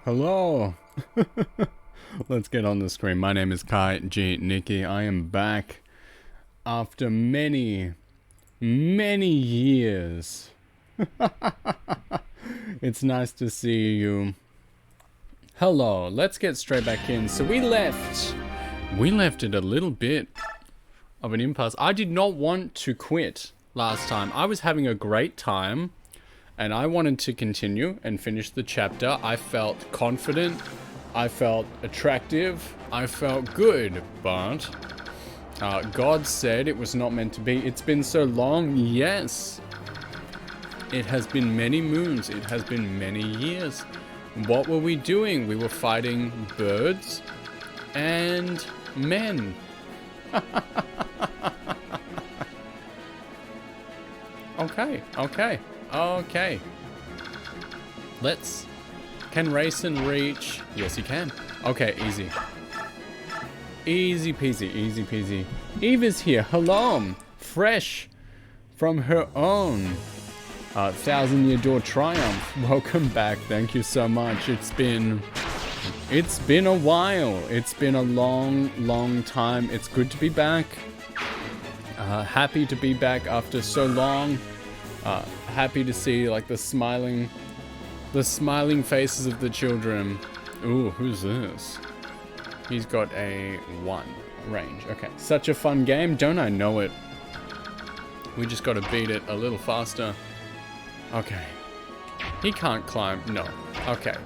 Hello. Let's get on the screen. My name is Kai G. Nikki. I am back after many years. It's nice to see you. Hello. Let's get straight back in. So we left it a little bit of an impasse. I did not want to quit last time. I was having a great time. And I wanted to continue and finish the chapter. I felt confident. I felt attractive. I felt good. But God said it was not meant to be. It's been so long. Yes. It has been many moons. It has been many years. What were we doing? We were fighting birds and men. Okay. Can Rayson reach? Yes, he can. Okay, easy. Easy peasy. Eve is here. Hello. Fresh from her own 1,000-year door triumph. Welcome back. Thank you so much. It's been a while. It's been a long time. It's good to be back. Happy to be back after so long. Happy to see like the smiling faces of the children. Ooh, who's this? He's got a 1 range. Okay, such a fun game. Don't I know it? We just got to beat it a little faster. Okay. He can't climb. No. Okay.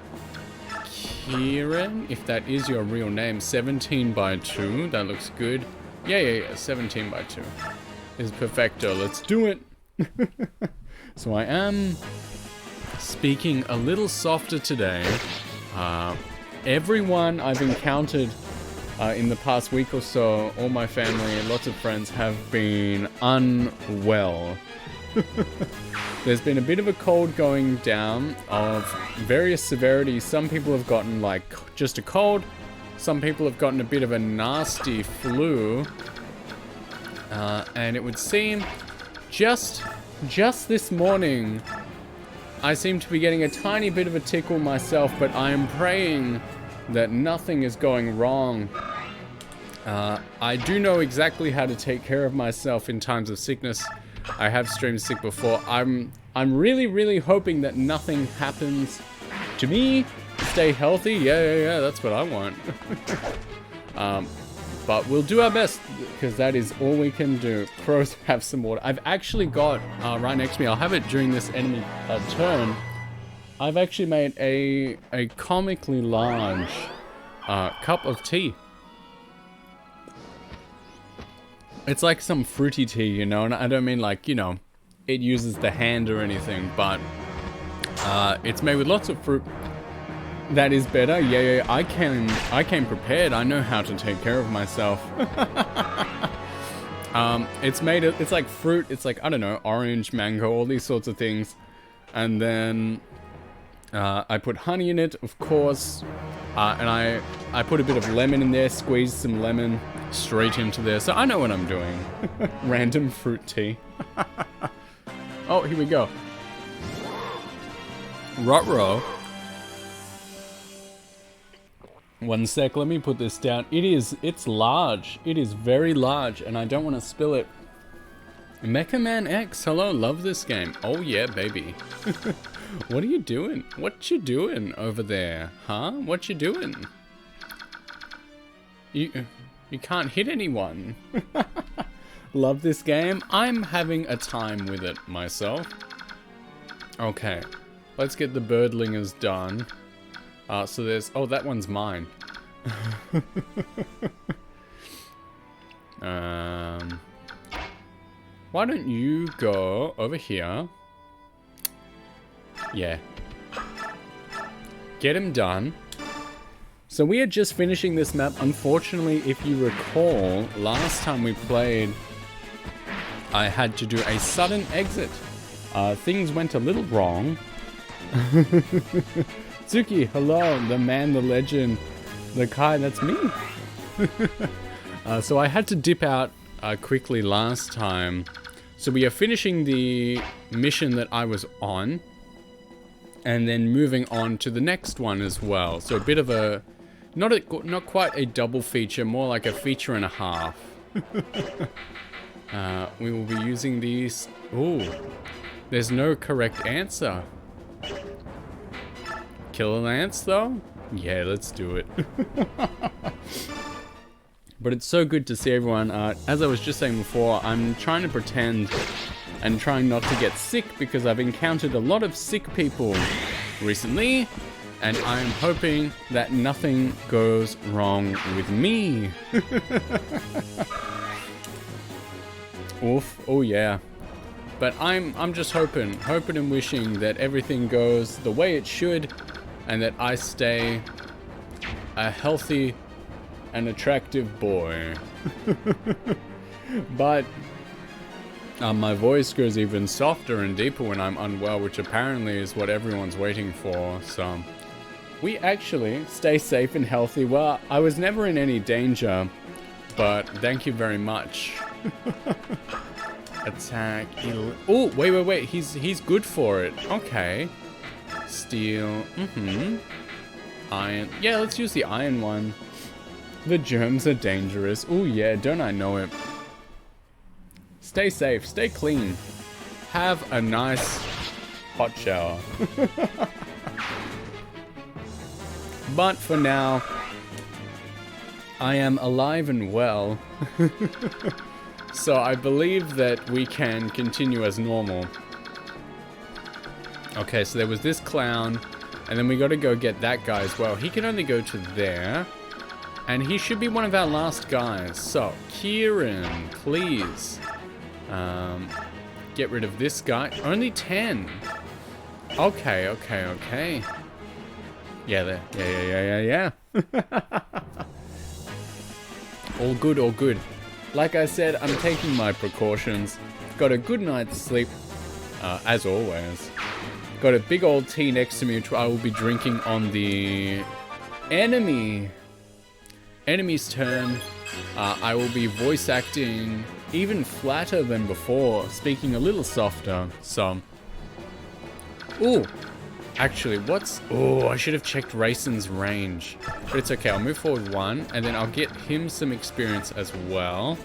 Kieran, if that is your real name, 17 by 2. That looks good. Yeah. 17 by 2 is perfecto. Let's do it. So I am speaking a little softer today. Everyone I've encountered in the past week or so, all my family and lots of friends have been unwell. There's been a bit of a cold going down of various severities. Some people have gotten like just a cold. Some people have gotten a bit of a nasty flu. And it would seem just this morning, I seem to be getting a tiny bit of a tickle myself, but I am praying that nothing is going wrong. I do know exactly how to take care of myself in times of sickness. I have streamed sick before. I'm really hoping that nothing happens to me. Stay healthy. Yeah, that's what I want. But we'll do our best, because that is all we can do. Crows, have some water. I've actually got, right next to me, I'll have it during this enemy turn. I've actually made a comically large cup of tea. It's like some fruity tea, you know, and I don't mean like, you know, it uses the hand or anything, but it's made with lots of fruit. That is better. Yeah. I came prepared. I know how to take care of myself. It's like fruit. It's like, I don't know, orange, mango, all these sorts of things. And then I put honey in it, of course. And I put a bit of lemon in there, squeezed some lemon straight into there. So I know what I'm doing. Random fruit tea. Oh, here we go. Ruh-roh. One sec, let me put this down. It's large. It is very large, and I don't want to spill it. Mecha Man X, hello, love this game. Oh yeah, baby. What are you doing? What you doing over there? Huh? What you doing? You can't hit anyone. Love this game. I'm having a time with it myself. Okay, let's get the birdlingers done. So there's... Oh, that one's mine. Why don't you go over here? Yeah. Get him done. So we are just finishing this map. Unfortunately, if you recall, last time we played, I had to do a sudden exit. Things went a little wrong. Tsuki, hello, the man, the legend, the Kai, that's me. So I had to dip out quickly last time. So we are finishing the mission that I was on. And then moving on to the next one as well. So a bit of a, not quite a double feature, more like a feature and a half. We will be using these. Ooh, there's no correct answer. Killer Lance though? Yeah, let's do it. But it's so good to see everyone. As I was just saying before, I'm trying to pretend and trying not to get sick because I've encountered a lot of sick people recently, and I'm hoping that nothing goes wrong with me. Oof, oh yeah. But I'm just hoping and wishing that everything goes the way it should, and that I stay a healthy and attractive boy. But my voice goes even softer and deeper when I'm unwell, which apparently is what everyone's waiting for. So we actually stay safe and healthy. Well, I was never in any danger, but thank you very much. Attack. Oh, wait. He's good for it. Okay. Steel. Iron. Yeah, let's use the iron one. The germs are dangerous. Oh yeah, don't I know it? Stay safe, stay clean. Have a nice hot shower. But for now, I am alive and well. So I believe that we can continue as normal. Okay, so there was this clown, and then we got to go get that guy as well. He can only go to there, and he should be one of our last guys. So, Kieran, please. Get rid of this guy. Only 10. Okay. Yeah, there. Yeah. All good. Like I said, I'm taking my precautions. Got a good night's sleep, as always. Got a big old tea next to me, which I will be drinking on the enemy's turn. I will be voice acting even flatter than before, speaking a little softer. So, ooh, actually, I should have checked Rayson's range, but it's okay. I'll move forward 1, and then I'll get him some experience as well.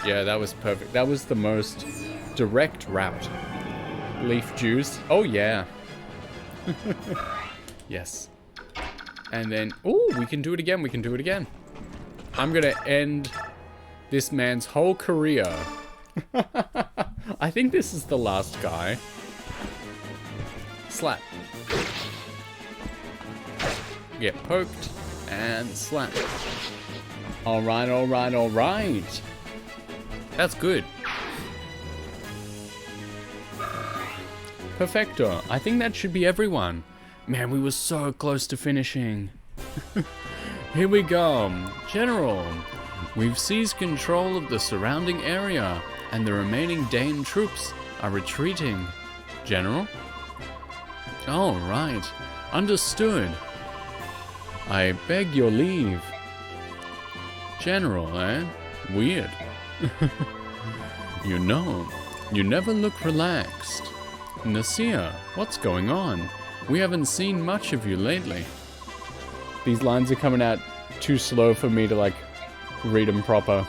Yeah, that was perfect. That was the most direct route. Leaf juice. Oh yeah. Yes. And then, ooh, we can do it again. I'm gonna end this man's whole career. I think this is the last guy. Slap. Get poked and slap. Alright. That's good. Perfecto. I think that should be everyone. Man, we were so close to finishing. Here we go. General, we've seized control of the surrounding area, and the remaining Dane troops are retreating. General? Oh, right. Understood. I beg your leave. General, eh? Weird. You know, you never look relaxed. Nasir, what's going on? We haven't seen much of you lately. These lines are coming out too slow for me to, like, read them proper.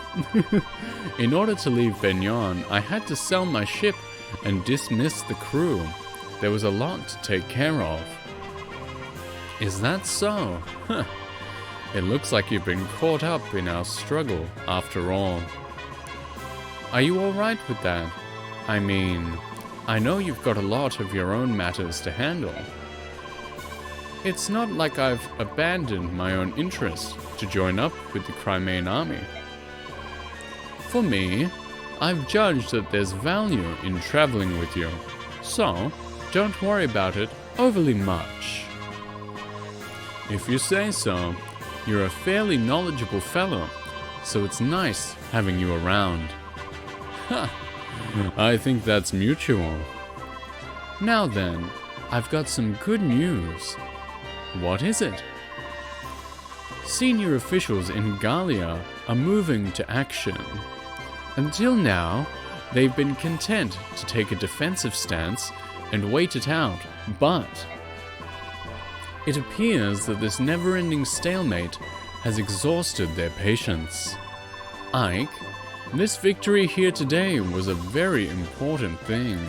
In order to leave Benyon, I had to sell my ship and dismiss the crew. There was a lot to take care of. Is that so? Huh. It looks like you've been caught up in our struggle, after all. Are you alright with that? I mean, I know you've got a lot of your own matters to handle. It's not like I've abandoned my own interests to join up with the Crimean army. For me, I've judged that there's value in traveling with you, so don't worry about it overly much. If you say so, you're a fairly knowledgeable fellow, so it's nice having you around. Ha! I think that's mutual. Now then, I've got some good news. What is it? Senior officials in Gallia are moving to action. Until now, they've been content to take a defensive stance and wait it out But it appears that this never-ending stalemate has exhausted their patience. Ike, this victory here today was a very important thing.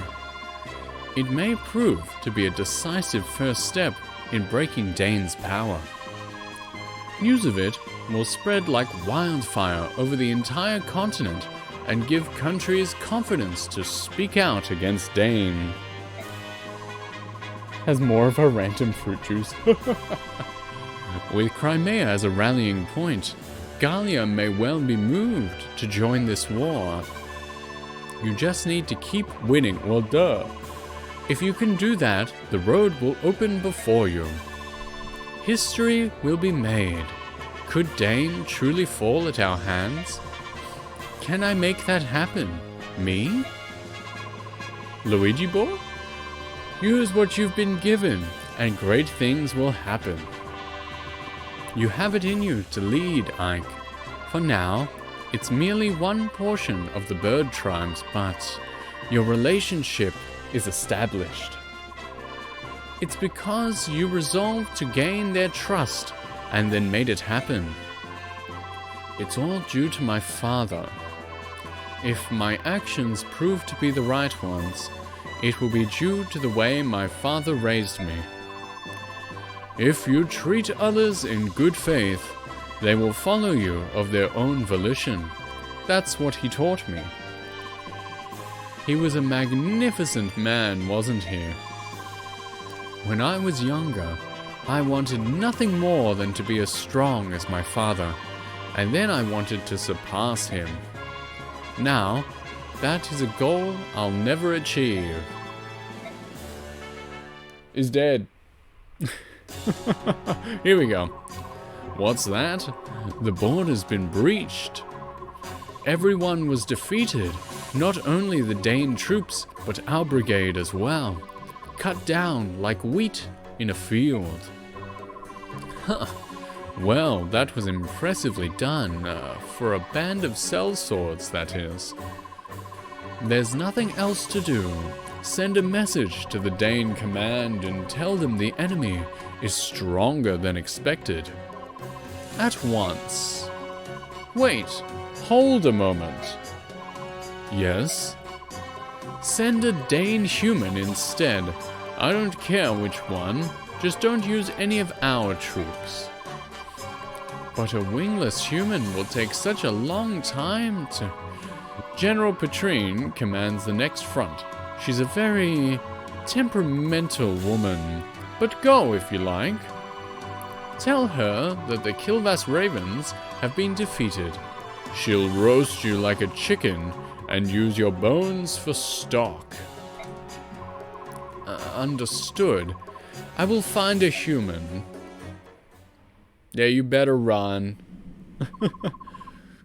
It may prove to be a decisive first step in breaking Dane's power. News of it will spread like wildfire over the entire continent and give countries confidence to speak out against Dane. Has more of her random fruit juice. With Crimea as a rallying point, Gallia may well be moved to join this war. You just need to keep winning, well duh. If you can do that, the road will open before you. History will be made. Could Dane truly fall at our hands? Can I make that happen? Me? Luigi boy? Use what you've been given, and great things will happen. You have it in you to lead, Ike. For now, it's merely one portion of the bird tribes, but your relationship is established. It's because you resolved to gain their trust and then made it happen. It's all due to my father. If my actions prove to be the right ones, it will be due to the way my father raised me. If you treat others in good faith, they will follow you of their own volition. That's what he taught me. He was a magnificent man, wasn't he? When I was younger, I wanted nothing more than to be as strong as my father, and then I wanted to surpass him. Now, that is a goal I'll never achieve. Is dead. Here we go. What's that? The border's been breached. Everyone was defeated. Not only the Dane troops, but our brigade as well. Cut down like wheat in a field. Huh. Well, that was impressively done, for a band of sellswords, that is. There's nothing else to do. Send a message to the Dane command and tell them the enemy is stronger than expected. At once. Wait, hold a moment. Yes? Send a Dane human instead. I don't care which one, just don't use any of our troops. But a wingless human will take such a long time to... General Petrine commands the next front. She's a very temperamental woman, but go if you like. Tell her that the Kilvas Ravens have been defeated. She'll roast you like a chicken and use your bones for stock. Understood. I will find a human. Yeah, you better run.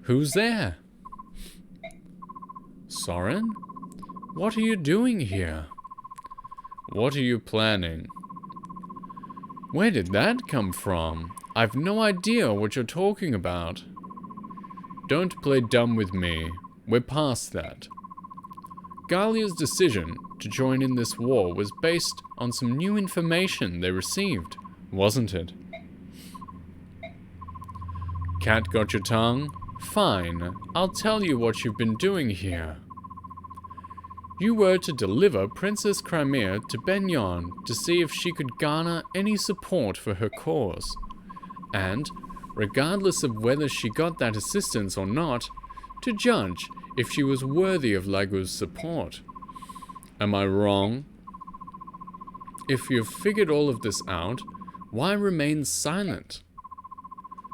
Who's there? Soren? What are you doing here? What are you planning? Where did that come from? I've no idea what you're talking about. Don't play dumb with me. We're past that. Gallia's decision to join in this war was based on some new information they received, wasn't it? Cat got your tongue? Fine, I'll tell you what you've been doing here. You were to deliver Princess Crimea to Benyon to see if she could garner any support for her cause. And, regardless of whether she got that assistance or not, to judge if she was worthy of Lagu's support. Am I wrong? If you've figured all of this out, why remain silent?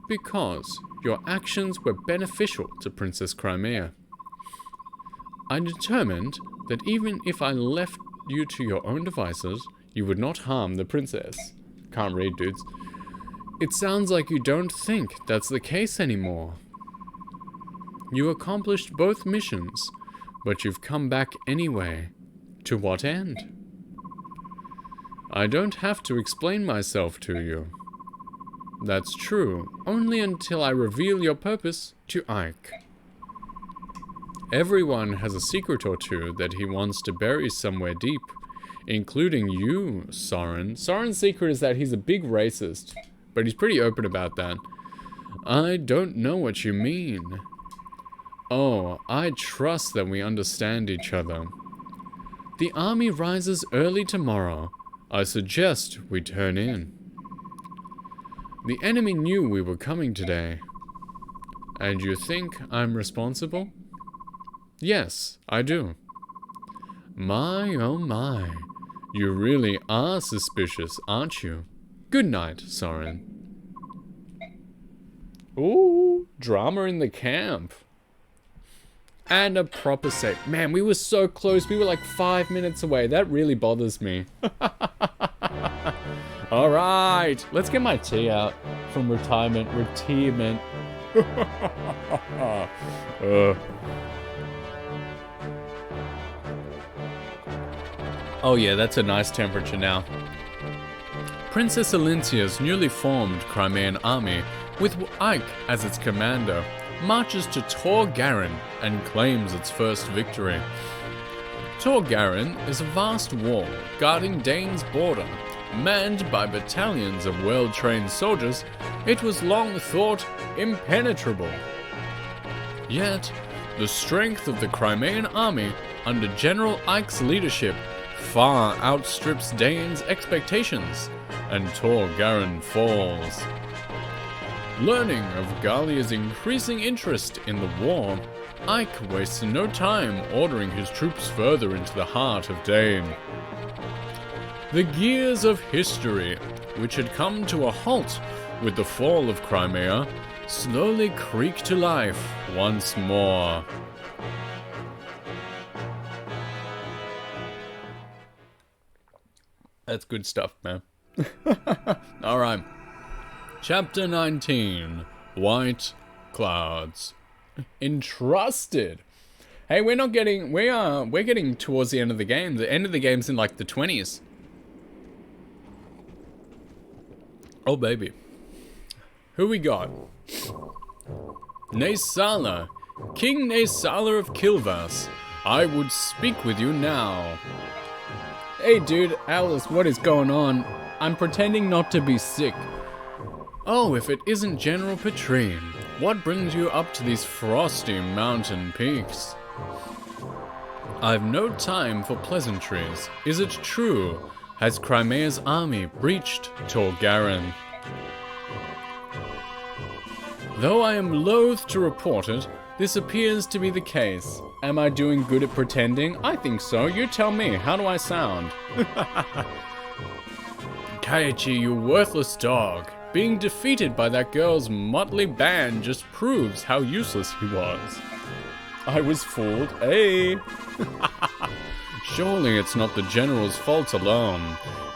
Because your actions were beneficial to Princess Crimea. I determined that even if I left you to your own devices, you would not harm the princess. Can't read, dudes. It sounds like you don't think that's the case anymore. You accomplished both missions, but you've come back anyway. To what end? I don't have to explain myself to you. That's true, only until I reveal your purpose to Ike. Everyone has a secret or two that he wants to bury somewhere deep. including you, Soren. Soren's secret is that he's a big racist, but he's pretty open about that. I don't know what you mean. Oh, I trust that we understand each other. The army rises early tomorrow. I suggest we turn in. The enemy knew we were coming today. And you think I'm responsible? Yes, I do. My, oh my. You really are suspicious, aren't you? Good night, Soren. Ooh, drama in the camp. And a proper save. Man, we were so close. We were like 5 minutes away. That really bothers me. Alright, let's get my tea out from retirement. Oh yeah, that's a nice temperature now. Princess Alincia's newly formed Crimean army, with Ike as its commander, marches to Tor Garen and claims its first victory. Tor Garen is a vast wall guarding Dane's border. Manned by battalions of well-trained soldiers, it was long thought impenetrable. Yet, the strength of the Crimean army under General Ike's leadership far outstrips Dane's expectations, and Tor Garen falls. Learning of Gallia's increasing interest in the war, Ike wastes no time ordering his troops further into the heart of Dane. The gears of history, which had come to a halt with the fall of Crimea, slowly creak to life once more. That's good stuff, man. Alright. Chapter 19. White Clouds. Entrusted. Hey, we're getting towards the end of the game. The end of the game's in like the 20s. Oh, baby. Who we got? Naesala. King Naesala of Kilvas. I would speak with you now. Hey, dude. Alice, what is going on? I'm pretending not to be sick. Oh, if it isn't General Petrine. What brings you up to these frosty mountain peaks? I've no time for pleasantries. Is it true? Has Crimea's army breached Tor Garen? Though I am loath to report it, this appears to be the case. Am I doing good at pretending? I think so. You tell me. How do I sound? Kaiichi, you worthless dog. Being defeated by that girl's motley band just proves how useless he was. I was fooled, eh? Surely it's not the general's fault alone.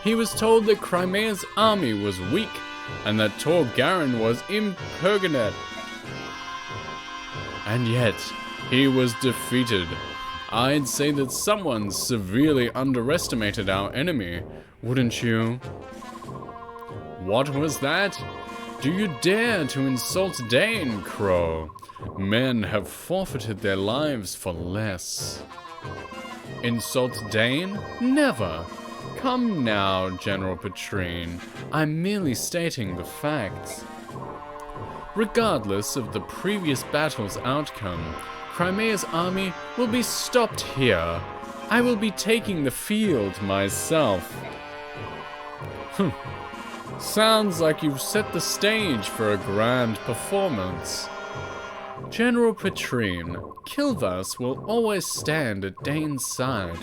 He was told that Crimea's army was weak and that Tor Garen was impertinent. And yet, he was defeated. I'd say that someone severely underestimated our enemy, wouldn't you? What was that? Do you dare to insult Dane, Crow? Men have forfeited their lives for less. Insult Dane? Never. Come now, General Petrine. I'm merely stating the facts. Regardless of the previous battle's outcome, Crimea's army will be stopped here. I will be taking the field myself. Sounds like you've set the stage for a grand performance. General Petrine, Kilvas will always stand at Dane's side,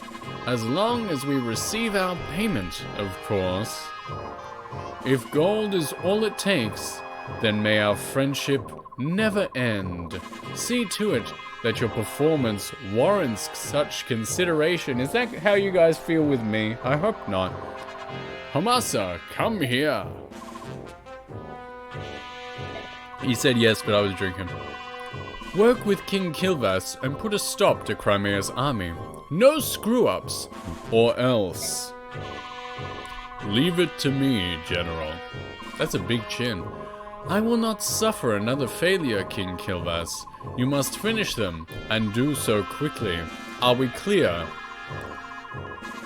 as long as we receive our payment, of course. If gold is all it takes, then may our friendship never end. See to it that your performance warrants such consideration. Is that how you guys feel with me? I hope not. Hamasa, come here. He said yes, but I was drinking. Work with King Kilvas and put a stop to Crimea's army. No screw-ups, or else. Leave it to me, General. That's a big chin. I will not suffer another failure, King Kilvas. You must finish them, and do so quickly. Are we clear?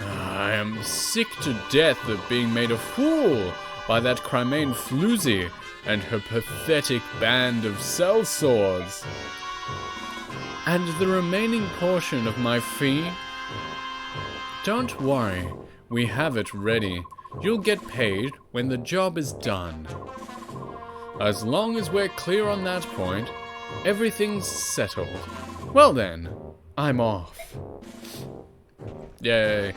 I am sick to death of being made a fool by that Crimean floozy and her pathetic band of sellswords. And the remaining portion of my fee? Don't worry, we have it ready. You'll get paid when the job is done. As long as we're clear on that point, everything's settled. Well then, I'm off. Yay.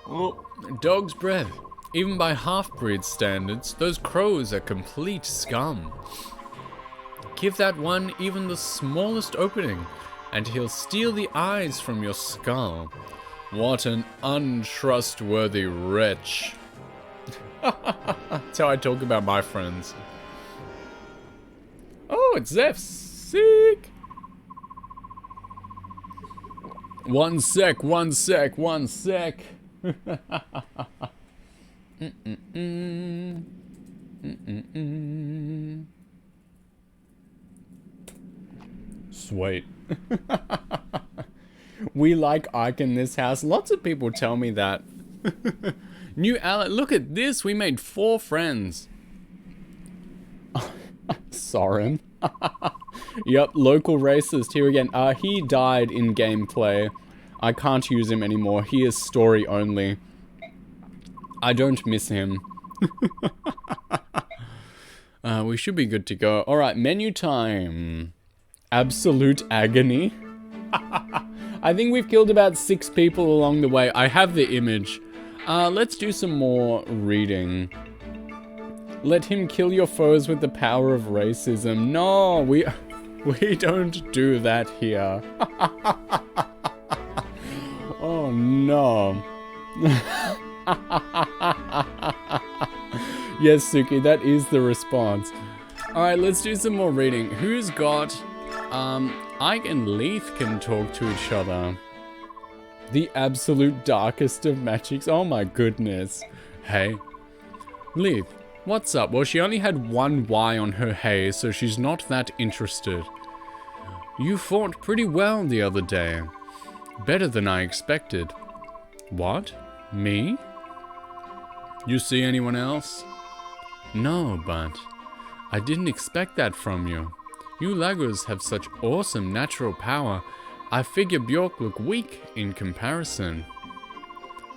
Oh, dog's breath. Even by half-breed standards, those crows are complete scum. Give that one even the smallest opening, and he'll steal the eyes from your skull. What an untrustworthy wretch. That's how I talk about my friends. Oh, it's Zeph. Sick. One sec. Sweet. We like Ike in this house. Lots of people tell me that. New ally. Look at this. We made 4 friends. Soren. Yep, local racist here again. He died in gameplay. I can't use him anymore. He is story only. I don't miss him. We should be good to go. Alright, menu time. Absolute agony. I think we've killed about 6 people along the way. I have the image. Let's do some more reading. Let him kill your foes with the power of racism. No, we don't do that here. Oh no. Yes, Suki, that is the response. Alright, let's do some more reading. Who's got... Ike and Leith can talk to each other. The absolute darkest of magics. Oh my goodness. Hey. Leith, what's up? Well, she only had 1 Y on her hay, so she's not that interested. You fought pretty well the other day. Better than I expected. What? Me? You see anyone else? No, but I didn't expect that from you. You Lagos have such awesome natural power. I figure Bjork look weak in comparison.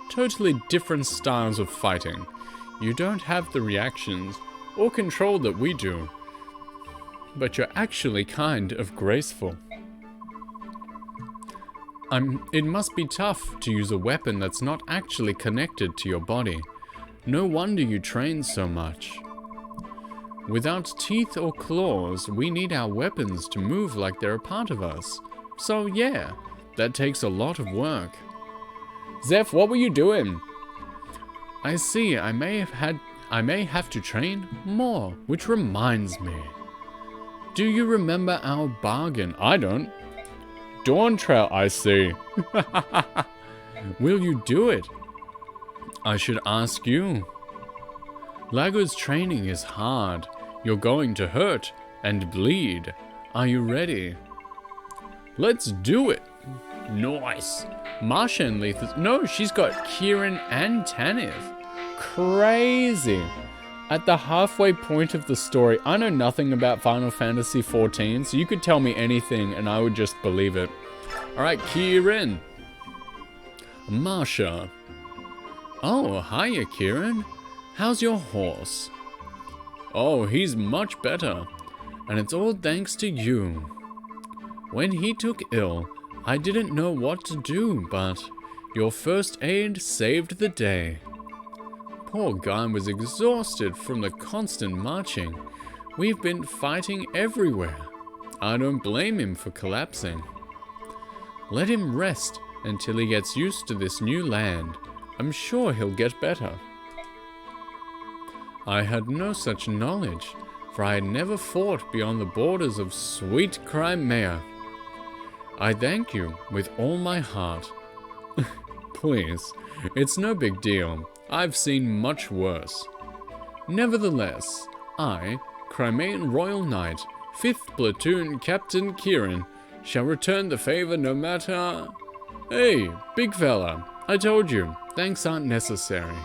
Totally different styles of fighting. You don't have the reactions or control that we do. But you're actually kind of graceful. It must be tough to use a weapon that's not actually connected to your body. No wonder you train so much. Without teeth or claws, we need our weapons to move like they're a part of us. So yeah, that takes a lot of work. Zeph, what were you doing? I see, I may have to train more, which reminds me. Do you remember our bargain? I don't. Dawn Trail, I see. Will you do it? I should ask you. Lagos training is hard. You're going to hurt and bleed. Are you ready? Let's do it. Nice. Marsha and Leith. No, she's got Kieran and Tanith. Crazy. At the halfway point of the story, I know nothing about Final Fantasy XIV, so you could tell me anything and I would just believe it. Alright, Kieran. Marsha. Oh, hiya, Kieran. How's your horse? Oh, he's much better. And it's all thanks to you. When he took ill, I didn't know what to do, but your first aid saved the day. Poor guy was exhausted from the constant marching. We've been fighting everywhere. I don't blame him for collapsing. Let him rest until he gets used to this new land. I'm sure he'll get better. I had no such knowledge, for I had never fought beyond the borders of sweet Crimea. I thank you with all my heart. Please, it's no big deal. I've seen much worse. Nevertheless, I, Crimean Royal Knight, 5th Platoon Captain Kieran, shall return the favor no matter... Hey, big fella, I told you, thanks aren't necessary.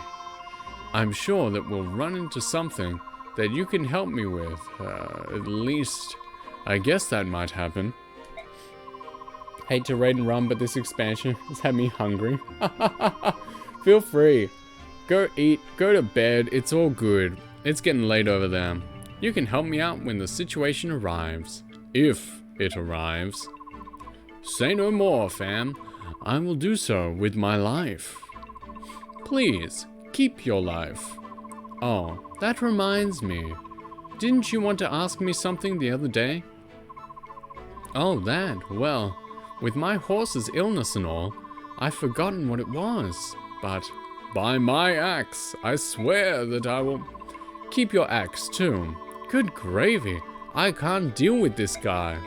I'm sure that we'll run into something that you can help me with. At least, I guess that might happen. Hate to raid and run, but this expansion has had me hungry. Feel free. Go eat, go to bed, it's all good. It's getting late over there. You can help me out when the situation arrives. If it arrives. Say no more, fam. I will do so with my life. Please, keep your life. Oh, that reminds me. Didn't you want to ask me something the other day? Oh, that. Well, with my horse's illness and all, I've forgotten what it was. But by my axe, I swear that I will... Keep your axe, too. Good gravy. I can't deal with this guy.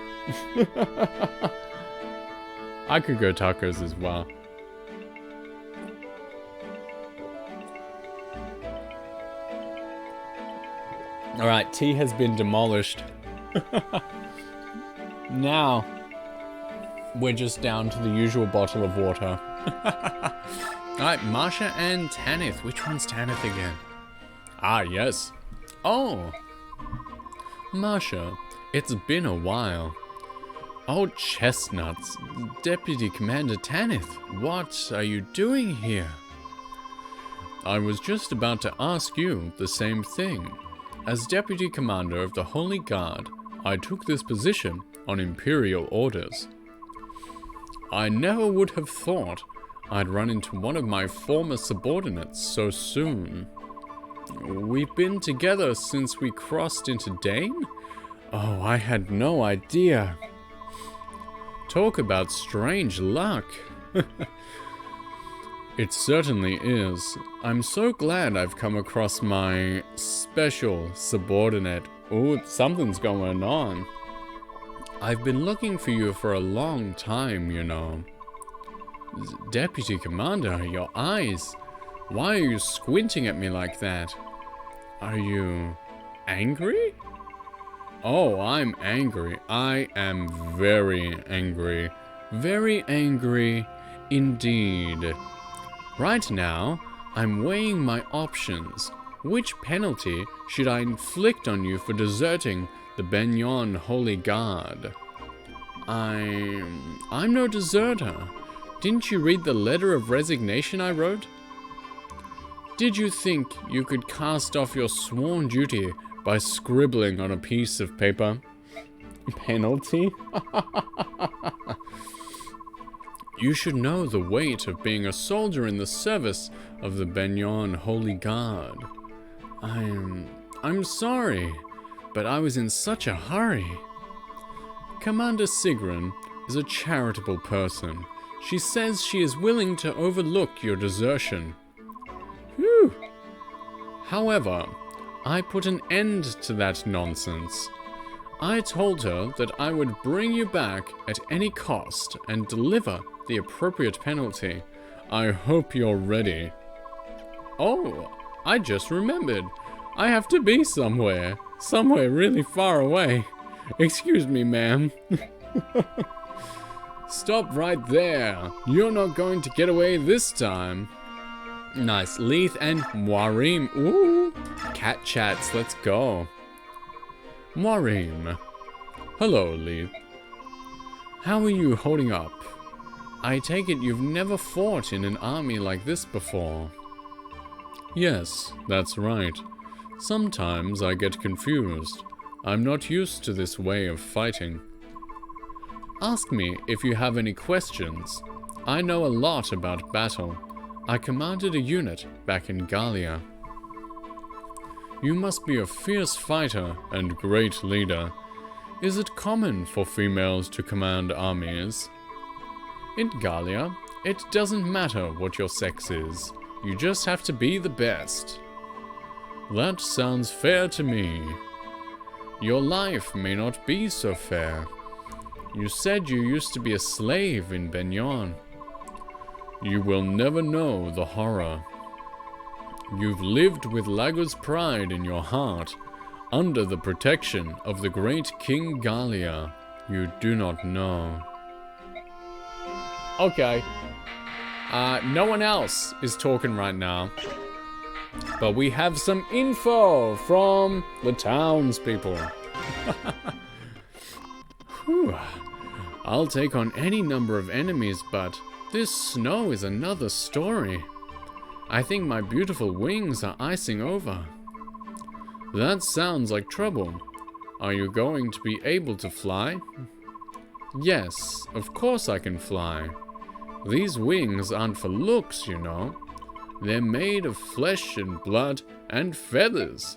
I could go tacos as well. Alright, tea has been demolished. Now, we're just down to the usual bottle of water. Alright, Marsha and Tanith. Which one's Tanith again? Ah, yes. Oh. Marsha, it's been a while. Oh, chestnuts. Deputy Commander Tanith, what are you doing here? I was just about to ask you the same thing. As Deputy Commander of the Holy Guard, I took this position on Imperial orders. I never would have thought I'd run into one of my former subordinates so soon. We've been together since we crossed into Dane? Oh, I had no idea. Talk about strange luck. It certainly is. I'm so glad I've come across my special subordinate. Ooh, something's going on. I've been looking for you for a long time, you know. Deputy Commander, your eyes. Why are you squinting at me like that? Are you angry? Oh, I'm angry. I am very angry. Very angry indeed. Right now, I'm weighing my options. Which penalty should I inflict on you for deserting the Benyon Holy Guard? I'm no deserter. Didn't you read the letter of resignation I wrote? Did you think you could cast off your sworn duty by scribbling on a piece of paper? Penalty? You should know the weight of being a soldier in the service of the Benyon Holy Guard. I'm sorry, but I was in such a hurry. Commander Sigrun is a charitable person. She says she is willing to overlook your desertion. Whew. However, I put an end to that nonsense. I told her that I would bring you back at any cost and deliver the appropriate penalty. I hope you're ready. Oh, I just remembered. I have to be somewhere. Somewhere really far away. Excuse me, ma'am. Stop right there. You're not going to get away this time. Nice. Leith and Moirim. Ooh. Cat chats. Let's go. Moirim. Hello, Leith. How are you holding up? I take it you've never fought in an army like this before. Yes, that's right. Sometimes I get confused. I'm not used to this way of fighting. Ask me if you have any questions. I know a lot about battle. I commanded a unit back in Gallia. You must be a fierce fighter and great leader. Is it common for females to command armies? In Gallia, it doesn't matter what your sex is. You just have to be the best. That sounds fair to me. Your life may not be so fair. You said you used to be a slave in Benyon. You will never know the horror. You've lived with Lagos pride in your heart, under the protection of the great King Gallia. You do not know. Okay. No one else is talking right now. But we have some info from the townspeople. Whew. I'll take on any number of enemies, but this snow is another story. I think my beautiful wings are icing over. That sounds like trouble. Are you going to be able to fly? Yes, of course I can fly. These wings aren't for looks, you know. They're made of flesh and blood and feathers.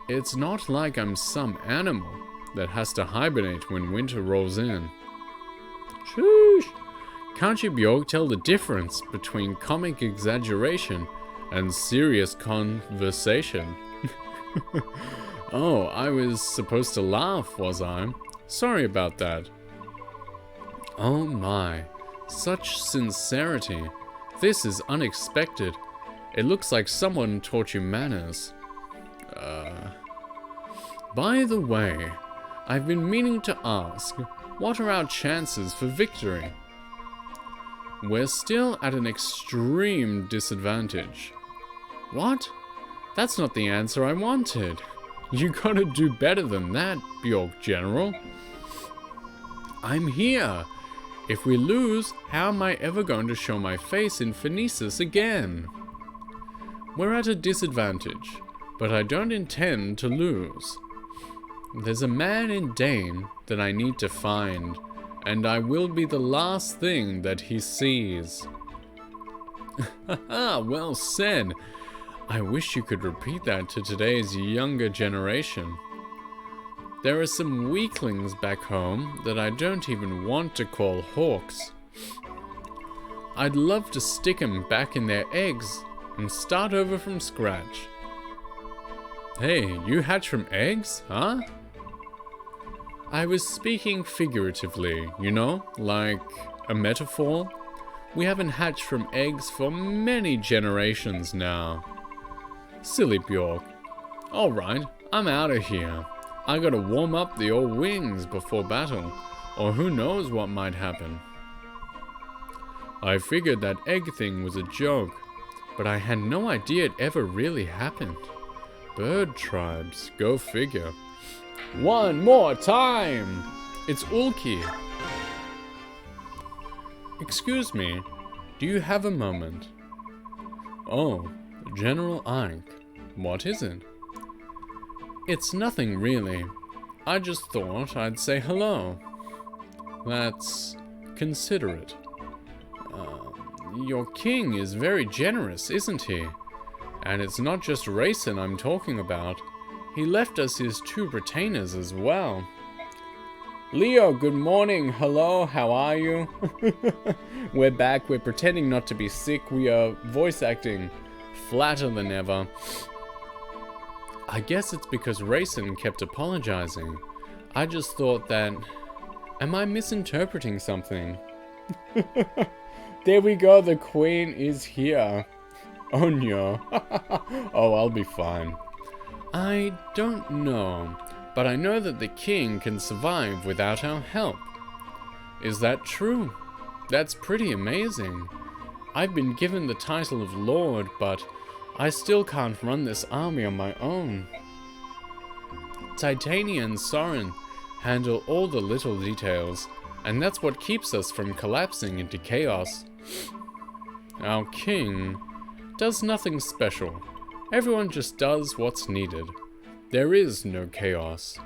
It's not like I'm some animal that has to hibernate when winter rolls in. Shoosh! Can't you, Bjork, tell the difference between comic exaggeration and serious conversation? Oh, I was supposed to laugh, was I? Sorry about that. Oh my, such sincerity. This is unexpected. It looks like someone taught you manners. By the way, I've been meaning to ask, what are our chances for victory? We're still at an extreme disadvantage. What? That's not the answer I wanted. You gotta do better than that, Bjork General. I'm here. If we lose, how am I ever going to show my face in Phoenicis again? We're at a disadvantage, but I don't intend to lose. There's a man in Dane that I need to find, and I will be the last thing that he sees. Haha, well said. I wish you could repeat that to today's younger generation. There are some weaklings back home that I don't even want to call hawks. I'd love to stick 'em back in their eggs and start over from scratch. Hey, you hatch from eggs, huh? I was speaking figuratively, you know, like a metaphor. We haven't hatched from eggs for many generations now. Silly Bjork. Alright, I'm out of here. I gotta warm up the old wings before battle, or who knows what might happen. I figured that egg thing was a joke, but I had no idea it ever really happened. Bird tribes, go figure. One more time! It's Ulki. Excuse me, do you have a moment? Oh, General Ike, what is it? It's nothing really. I just thought I'd say hello. That's considerate. Your king is very generous, isn't he? And it's not just Rayson I'm talking about. He left us his 2 retainers as well. Leo, good morning. Hello, how are you? We're back. We're pretending not to be sick. We are voice acting flatter than ever. I guess it's because Rayson kept apologizing. I just thought that... Am I misinterpreting something? There we go, the queen is here. Oh no. Oh, I'll be fine. I don't know, but I know that the king can survive without our help. Is that true? That's pretty amazing. I've been given the title of Lord, but I still can't run this army on my own. Titania and Soren handle all the little details, and that's what keeps us from collapsing into chaos. Our king does nothing special. Everyone just does what's needed. There is no chaos.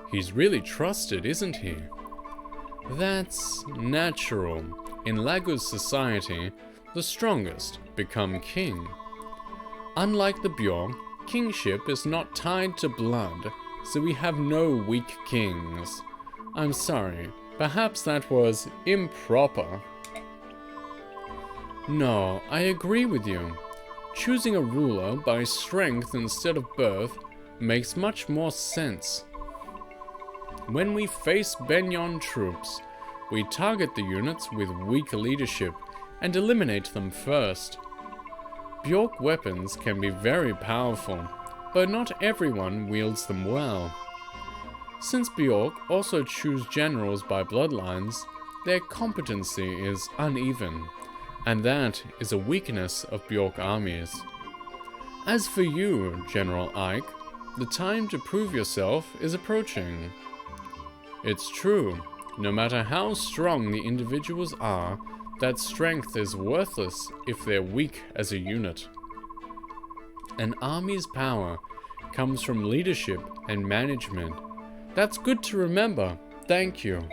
He's really trusted, isn't he? That's natural. In Lagos society, the strongest become king. Unlike the Bjorn, kingship is not tied to blood, so we have no weak kings. I'm sorry, perhaps that was improper. No, I agree with you. Choosing a ruler by strength instead of birth makes much more sense. When we face Benyon troops, we target the units with weak leadership and eliminate them first. Bjork weapons can be very powerful, but not everyone wields them well. Since Bjork also choose generals by bloodlines, their competency is uneven, and that is a weakness of Bjork armies. As for you, General Ike, the time to prove yourself is approaching. It's true, no matter how strong the individuals are, that strength is worthless if they're weak as a unit. An army's power comes from leadership and management. That's good to remember. Thank you.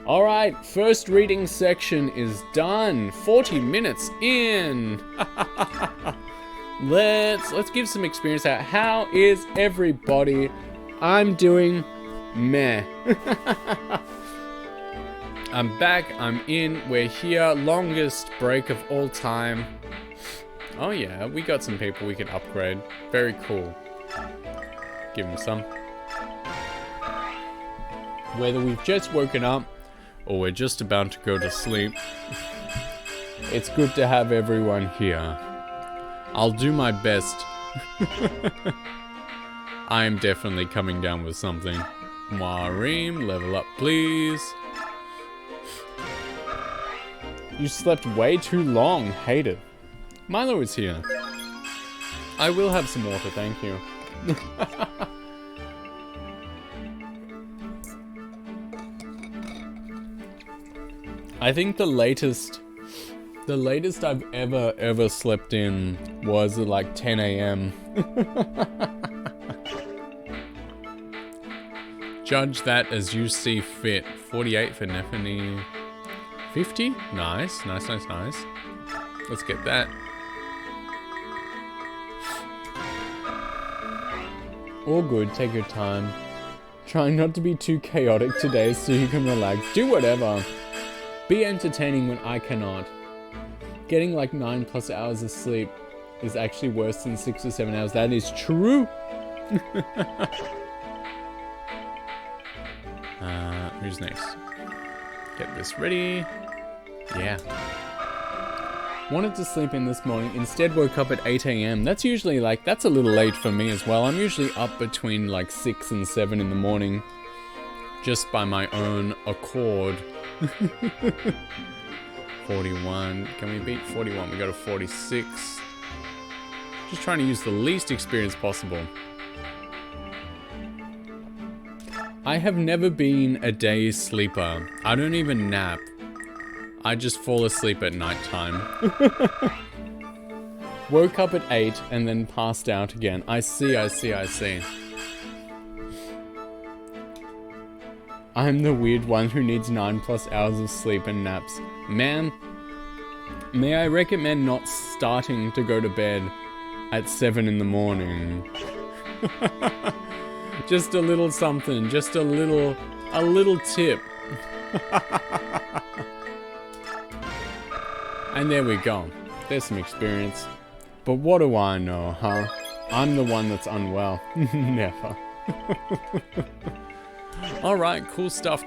Alright, first reading section is done. 40 minutes in. Let's give some experience out. How is everybody? I'm doing meh. I'm back, I'm in, we're here. Longest break of all time. Oh yeah, we got some people we can upgrade. Very cool. Give them some. Whether we've just woken up or we're just about to go to sleep, it's good to have everyone here. I'll do my best. I am definitely coming down with something. Marim, level up please. You slept way too long. Hate it. Milo is here. I will have some water, thank you. I think the latest I've ever slept in was at like 10 a.m. Judge that as you see fit. 48 for Nephany. 50? Nice. Let's get that. All good, take your time. Trying not to be too chaotic today so you can relax. Do whatever. Be entertaining when I cannot. Getting like 9+ hours of sleep is actually worse than 6 or 7 hours. That is true. Who's next? Get this ready. Yeah. Wanted to sleep in this morning, instead woke up at 8 a.m. That's usually like, that's a little late for me as well. I'm usually up between like 6 and 7 in the morning. Just by my own accord. 41. Can we beat 41? We go to 46. Just trying to use the least experience possible. I have never been a day sleeper. I don't even nap. I just fall asleep at nighttime. Woke up at 8 and then passed out again. I see. I'm the weird one who needs 9+ hours of sleep and naps. Man, may I recommend not starting to go to bed at 7 in the morning? Just a little something, just a little tip. And there we go. There's some experience. But what do I know, huh? I'm the one that's unwell. Never. Alright, cool stuff.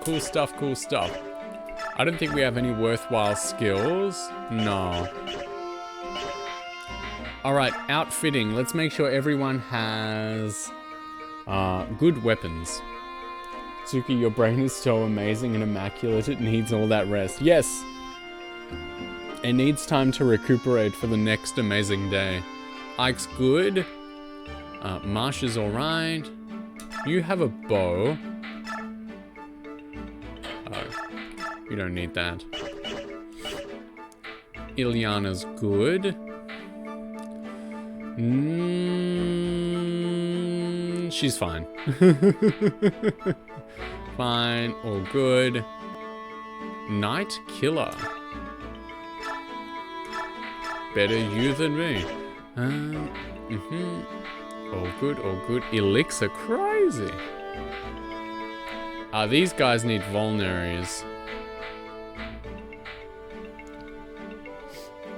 I don't think we have any worthwhile skills. No. Alright, outfitting. Let's make sure everyone has good weapons. Tsuki, your brain is so amazing and immaculate, it needs all that rest. Yes! It needs time to recuperate for the next amazing day. Ike's good. Marsh is alright. You have a bow. Oh, you don't need that. Ilyana's good. She's fine. Fine, all good. Night Killer. Better you than me. All good. Elixir, crazy. These guys need vulneraries.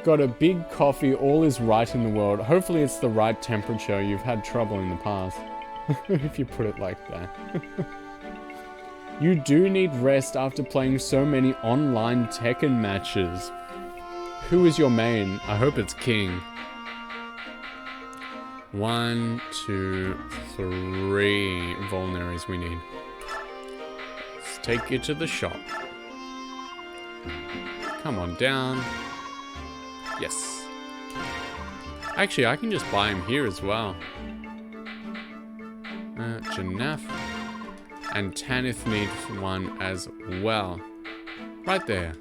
Got a big coffee, all is right in the world. Hopefully it's the right temperature. You've had trouble in the past. If you put it like that. You do need rest after playing so many online Tekken matches. Who is your main? I hope it's King. 1, 2, 3 vulneraries we need. Let's take you to the shop. Come on down. Yes. Actually, I can just buy him here as well. Janaf. And Tanith need one as well. Right there.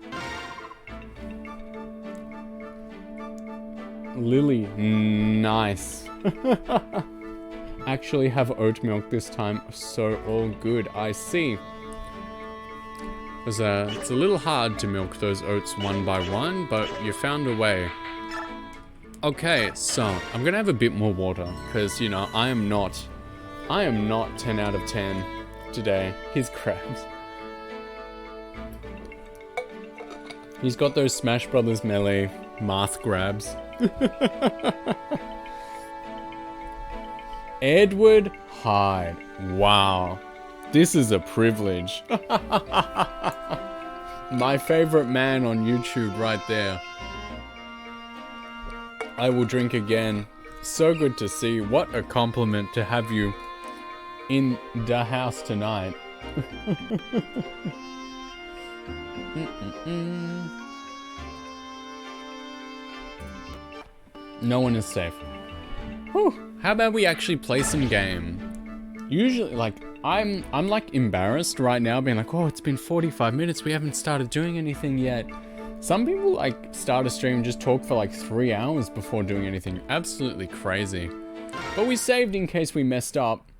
Lily. Nice. Actually have oat milk this time, so all good. I see. It's a little hard to milk those oats one by one, but you found a way. Okay, so I'm gonna have a bit more water, because, you know, I am not 10 out of 10 today. His crabs. He's got those Smash Brothers Melee math grabs. Edward Hyde. Wow. This is a privilege. My favorite man on YouTube right there. I will drink again. So good to see. What a compliment to have you in the house tonight. No one is safe. Whew. How about we actually play some game? Usually, like, I'm like embarrassed right now, being like, oh, it's been 45 minutes, we haven't started doing anything yet. Some people like start a stream and just talk for like 3 hours before doing anything. Absolutely crazy. But we saved in case we messed up.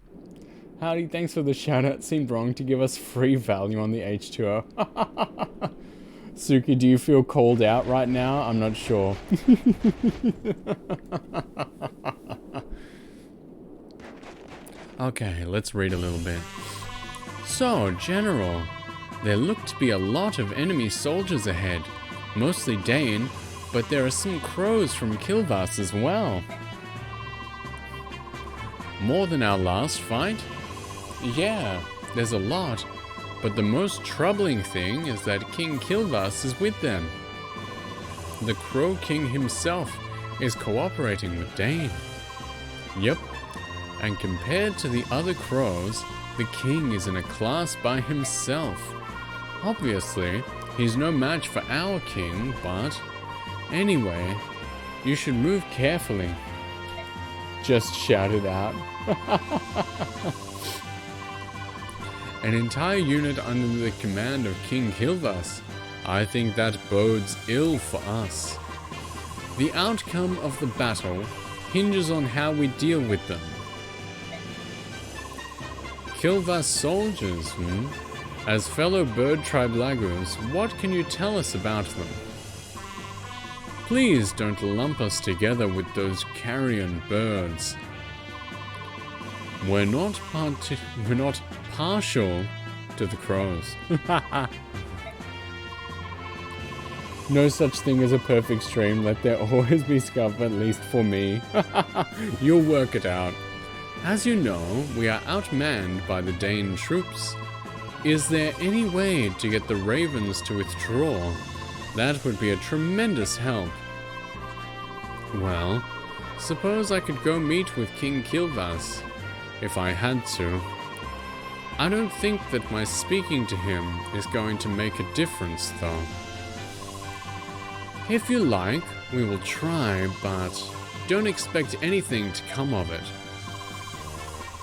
Howdy, thanks for the shout out. Seemed wrong to give us free value on the H2O. Suki, do you feel called out right now? I'm not sure. Okay, let's read a little bit. So, General, there look to be a lot of enemy soldiers ahead. Mostly Dane, but there are some crows from Kilvas as well. More than our last fight? Yeah, there's a lot. But the most troubling thing is that King Kilvas is with them. The Crow King himself is cooperating with Dane. Yep. And compared to the other crows, the king is in a class by himself. Obviously, he's no match for our king, but anyway, you should move carefully. Just shout it out. An entire unit under the command of King Kilvas. I think that bodes ill for us. The outcome of the battle hinges on how we deal with them. Kilvas soldiers, As fellow bird tribe Lagos, what can you tell us about them? Please don't lump us together with those carrion birds. We're not partial to the crows. No such thing as a perfect stream. Let there always be scuff, at least for me. You'll work it out. As you know, we are outmanned by the Dane troops. Is there any way to get the ravens to withdraw? That would be a tremendous help. Well, suppose I could go meet with King Kilvas, if I had to. I don't think that my speaking to him is going to make a difference, though. If you like, we will try, but don't expect anything to come of it.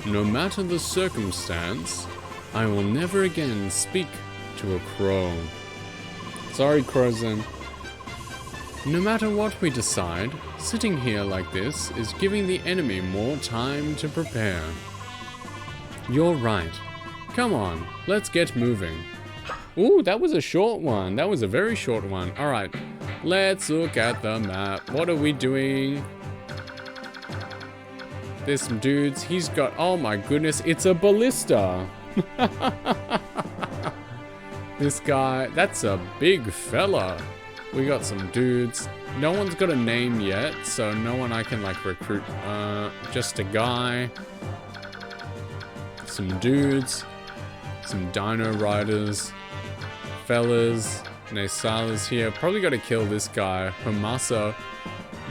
No matter the circumstance, I will never again speak to a crow. Sorry, Crowzen. No matter what we decide, sitting here like this is giving the enemy more time to prepare. You're right. Come on, let's get moving. Ooh, that was a short one. That was a very short one. Alright, let's look at the map. What are we doing? There's some dudes. He's got, oh my goodness, it's a ballista. This guy, that's a big fella. We got some dudes. No one's got a name yet, so no one I can like recruit. Just a guy. Some dudes. Some dino riders. Fellas. Nasala's here. Probably gotta kill this guy. Homasa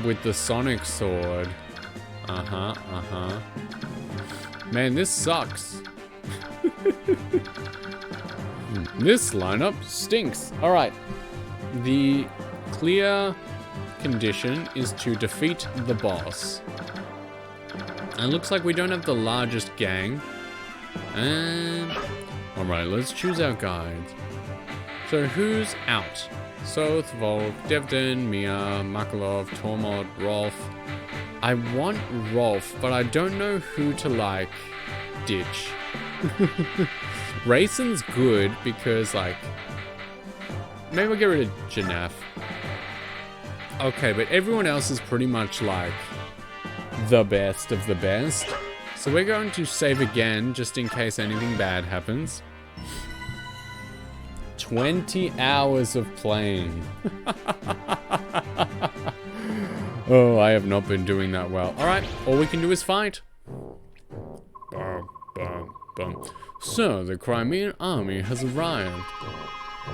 with the sonic sword. Man, this sucks. This lineup stinks. Alright. The clear condition is to defeat the boss. And it looks like we don't have the largest gang. And... alright, let's choose our guides. So who's out? Soth, Volk, Devden, Mia, Makalov, Tormod, Rolf. I want Rolf, but I don't know who to, like, ditch. Raisin's good because, like... maybe we'll get rid of Janaf. Okay, but everyone else is pretty much, like, the best of the best. So we're going to save again, just in case anything bad happens. 20 hours of playing. Oh, I have not been doing that well. Alright, all we can do is fight. Bum, bum, bum. So, the Crimean army has arrived.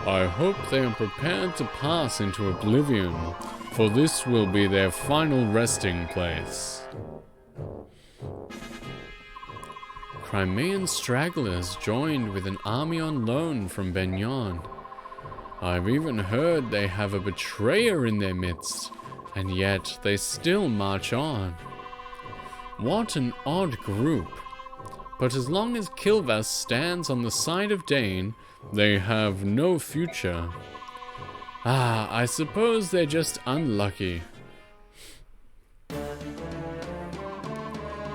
I hope they are prepared to pass into oblivion, for this will be their final resting place. Crimean stragglers joined with an army on loan from Benyon. I've even heard they have a betrayer in their midst, and yet they still march on. What an odd group. But as long as Kilvas stands on the side of Dane, they have no future. Ah, I suppose they're just unlucky.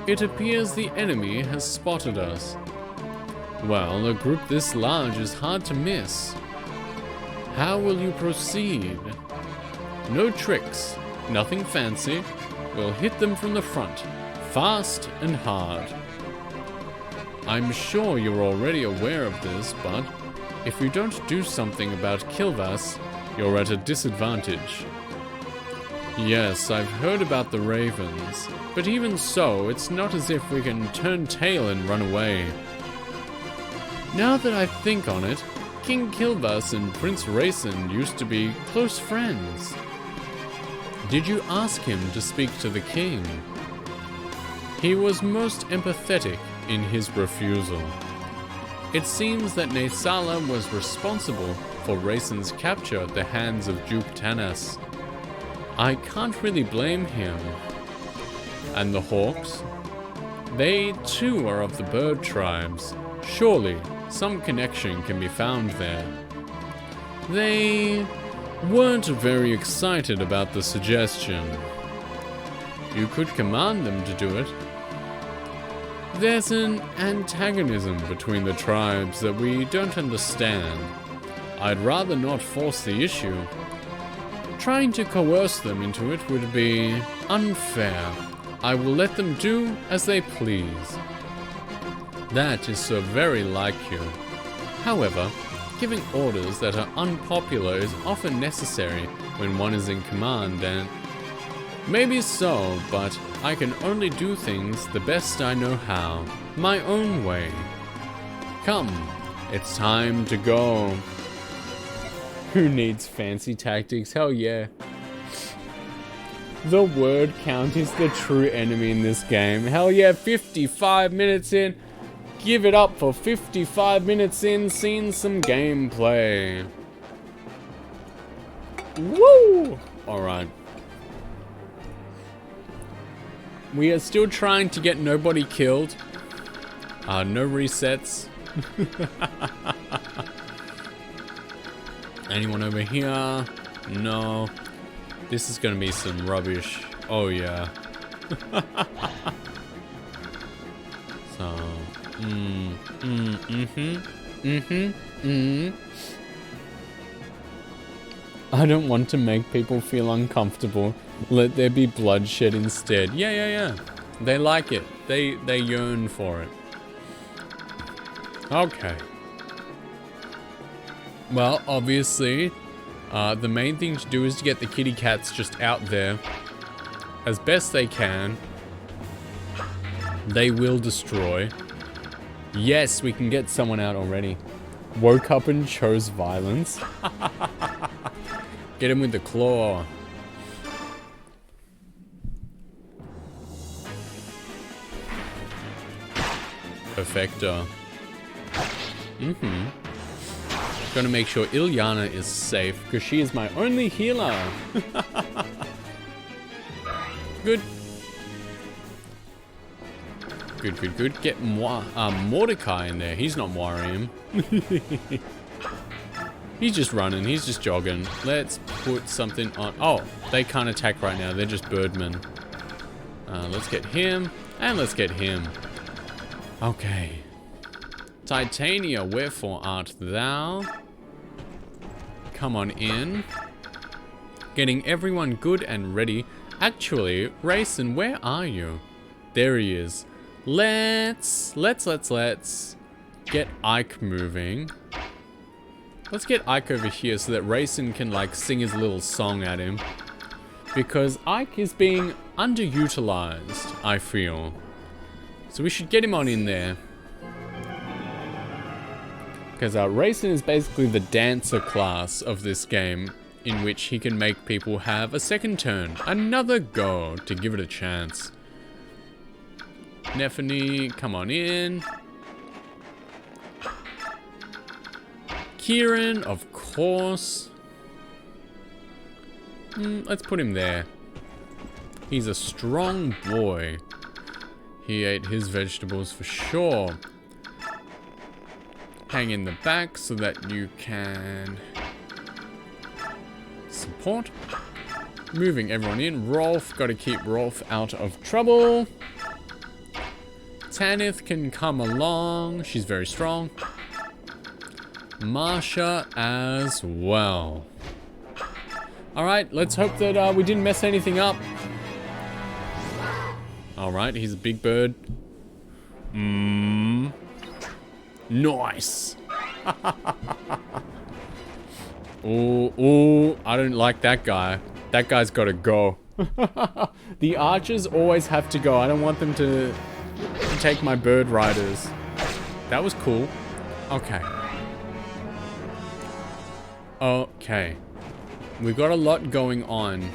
It appears the enemy has spotted us. Well, a group this large is hard to miss. How will you proceed? No tricks, nothing fancy. We'll hit them from the front, fast and hard. I'm sure you're already aware of this, but if you don't do something about Kilvas, you're at a disadvantage. Yes, I've heard about the Ravens, but even so, it's not as if we can turn tail and run away. Now that I think on it, King Kilvas and Prince Raisin used to be close friends. Did you ask him to speak to the king? He was most empathetic in his refusal. It seems that Naesala was responsible for Raisin's capture at the hands of Duke Tanas. I can't really blame him. And the Hawks? They too are of the bird tribes. Surely some connection can be found there. They weren't very excited about the suggestion. You could command them to do it. There's an antagonism between the tribes that we don't understand. I'd rather not force the issue. Trying to coerce them into it would be unfair. I will let them do as they please. That is so very like you. However, giving orders that are unpopular is often necessary when one is in command, and maybe so, but I can only do things the best I know how, my own way. Come, it's time to go. Who needs fancy tactics? Hell yeah. The word count is the true enemy in this game. Hell yeah, 55 minutes in. Give it up for 55 minutes in, seeing some gameplay. Woo! Alright. We are still trying to get nobody killed. No resets. Anyone over here? No. This is gonna be some rubbish. Oh yeah. So, I don't want to make people feel uncomfortable. Let there be bloodshed instead. Yeah. They like it. They yearn for it. Okay. Well, obviously, the main thing to do is to get the kitty cats just out there as best they can. They will destroy. Yes, we can get someone out already. Woke up and chose violence. Get him with the claw. Perfecto. Gonna make sure Ilyana is safe, because she is my only healer. Good. Good, good, good. Get Mordecai in there. He's not worrying. He's just running. He's just jogging. Let's put something on. Oh, they can't attack right now. They're just birdmen. Let's get him. And let's get him. Okay. Titania, wherefore art thou? Come on in. Getting everyone good and ready. Actually, Rayson, where are you? There he is. Let's get Ike moving. Let's get Ike over here so that Rayson can like sing his little song at him. Because Ike is being underutilized, I feel. So we should get him on in there. Because Rayson is basically the dancer class of this game, in which he can make people have a second turn, another go to give it a chance. Nefany, come on in. Kieran, of course. Let's put him there. He's a strong boy. He ate his vegetables for sure. Hang in the back so that you can support. Moving everyone in. Rolf, got to keep Rolf out of trouble. Tanith can come along. She's very strong. Marsha as well. Alright, let's hope that we didn't mess anything up. Alright, he's a big bird. Nice. Oh, I don't like that guy. That guy's got to go. The archers always have to go. I don't want them to take my bird riders. That was cool. Okay. Okay. We've got a lot going on.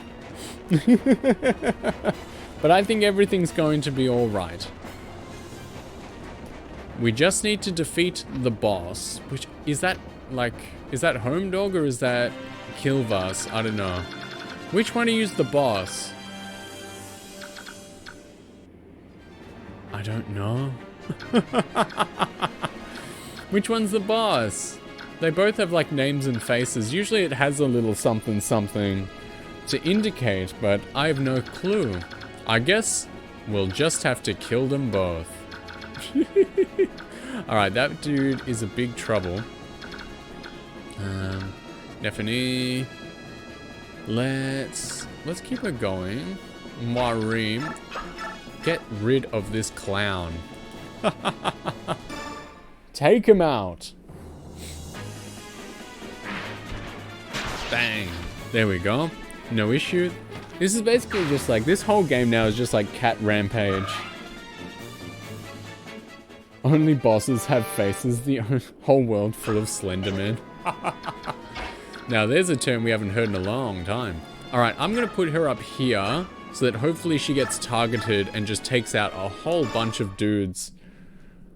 But I think everything's going to be alright. We just need to defeat the boss. Which, is that, like, is that Home Dog or is that Kilvas? I don't know. Which one is the boss? I don't know. Which one's the boss? They both have like names and faces. Usually it has a little something something to indicate, but I have no clue. I guess we'll just have to kill them both. Alright, that dude is a big trouble. Nefany. Let's keep her going. Marim. Get rid of this clown. Take him out. Bang. There we go. No issue. This is basically just like, this whole game now is just like cat rampage. Only bosses have faces, the whole world full of Slenderman. Now there's a term we haven't heard in a long time. Alright, I'm gonna put her up here so that hopefully she gets targeted and just takes out a whole bunch of dudes.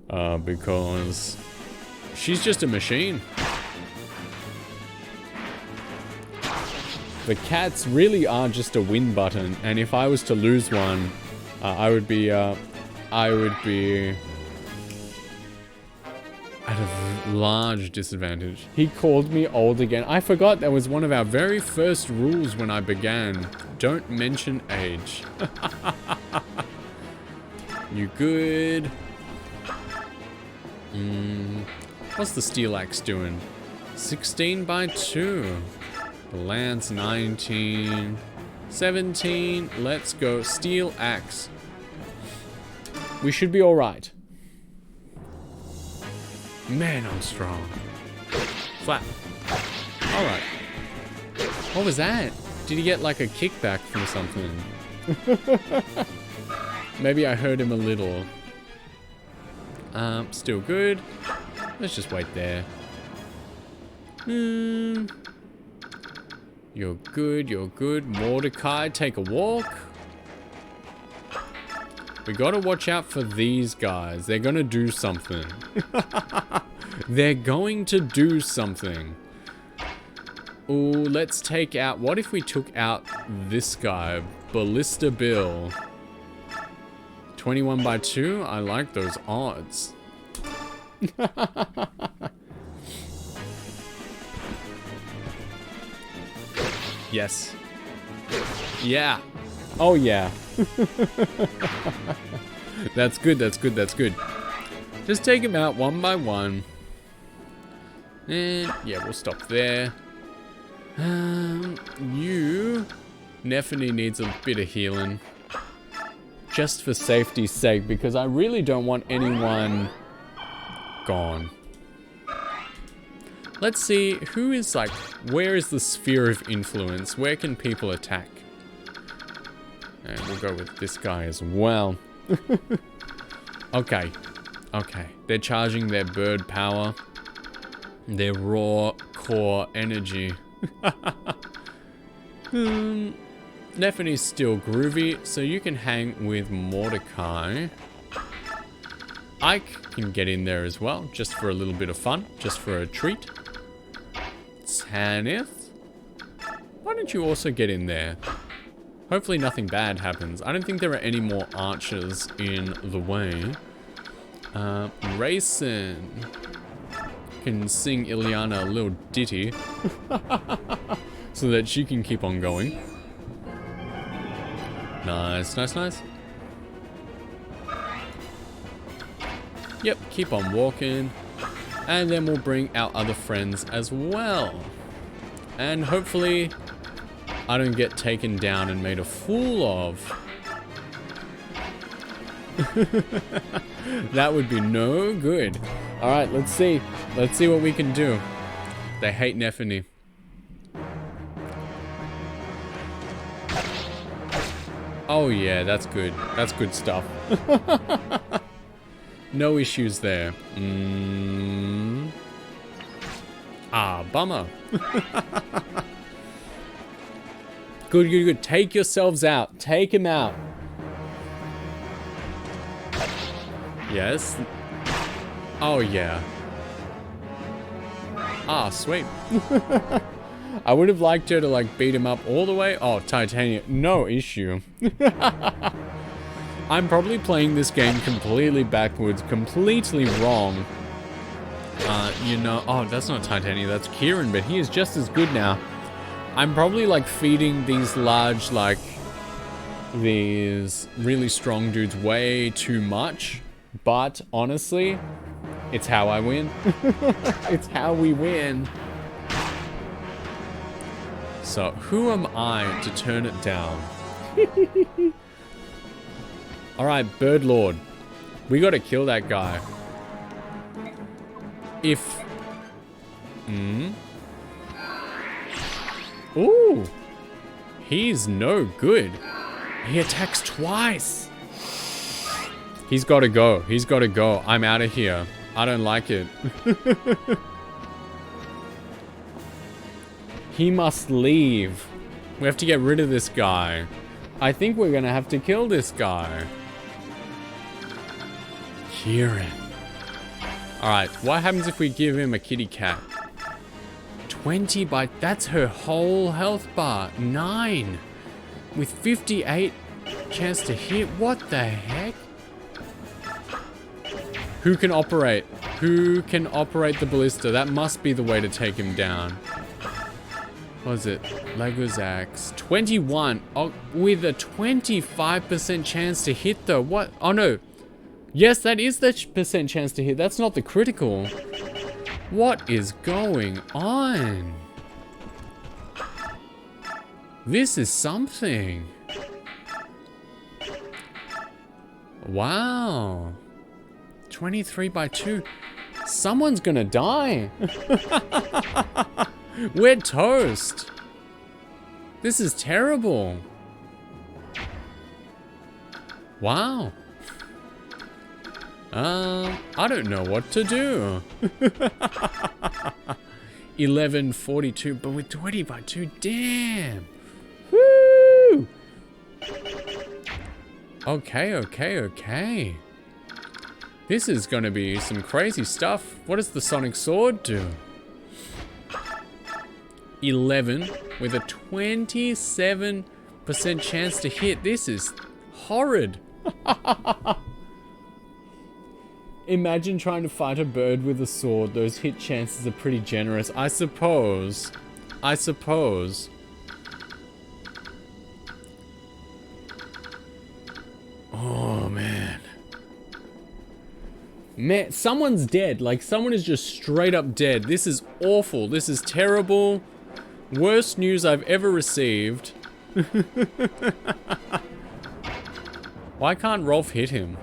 Because she's just a machine. The cats really are just a win button, and if I was to lose one, I would be at a large disadvantage. He called me old again. I forgot that was one of our very first rules when I began. Don't mention age. You good? What's the steel axe doing? 16 by 2. Lance 19. 17. Let's go. Steel axe. We should be alright. Man, I'm strong. Flat. Alright. What was that? Did he get like a kickback from something? Maybe I heard him a little. Still good. Let's just wait there. You're good, you're good. Mordecai, take a walk. We gotta watch out for these guys. They're gonna do something. They're going to do something. Ooh, let's take out... What if we took out this guy? Ballista Bill. 21 by 2? I like those odds. Yes. Yeah. Oh, yeah. That's good, that's good, that's good. Just take him out one by one. And, yeah, we'll stop there. You... Nephany needs a bit of healing. Just for safety's sake, because I really don't want anyone gone. Let's see, who is like, where is the sphere of influence? Where can people attack? And we'll go with this guy as well. Okay, okay. They're charging their bird power. Their raw core energy. Nephany's still groovy, so you can hang with Mordecai. Ike can get in there as well, just for a little bit of fun, just for a treat. Tanith, why don't you also get in there? Hopefully nothing bad happens. I don't think there are any more archers in the way. Rayson can sing Ileana a little ditty so that she can keep on going. Nice, nice, nice. Yep, keep on walking. And then we'll bring our other friends as well. And hopefully I don't get taken down and made a fool of. That would be no good. Alright, let's see. Let's see what we can do. They hate Nephany. Oh yeah, that's good. That's good stuff. No issues there. Ah, bummer. Good, good, good. Take yourselves out. Take him out. Yes. Oh, yeah. Ah, sweet. I would have liked her to, like, beat him up all the way. Oh, Titania. No issue. I'm probably playing this game completely backwards, completely wrong. You know, oh, that's not Titania, that's Kieran, but he is just as good now. I'm probably like feeding these large, like, these really strong dudes way too much. But honestly, it's how I win. It's how we win. So, who am I to turn it down? Alright, Bird Lord. We gotta kill that guy. If... Ooh! He's no good. He attacks twice. He's gotta go. He's gotta go. I'm out of here. I don't like it. He must leave. We have to get rid of this guy. I think we're gonna have to kill this guy. Kieran. Alright, what happens if we give him a kitty cat? 20 by... That's her whole health bar. 9. With 58 chance to hit. What the heck? Who can operate? Who can operate the ballista? That must be the way to take him down. What is it? Lego's axe. 21. Oh, with a 25% chance to hit though. What? Oh no. Yes, that is the percent chance to hit. That's not the critical. What is going on? This is something. Wow. 23 by 2. Someone's gonna die. We're toast. This is terrible. Wow. I don't know what to do. 1142, but with 20 by 2, damn. Woo! Okay, okay, okay. This is going to be some crazy stuff. What does the Sonic Sword do? 11 with a 27% chance to hit. This is horrid. Imagine trying to fight a bird with a sword. Those hit chances are pretty generous. I suppose. Oh, man. Man, someone's dead. Like, someone is just straight up dead. This is awful. This is terrible. Worst news I've ever received. Why can't Rolf hit him?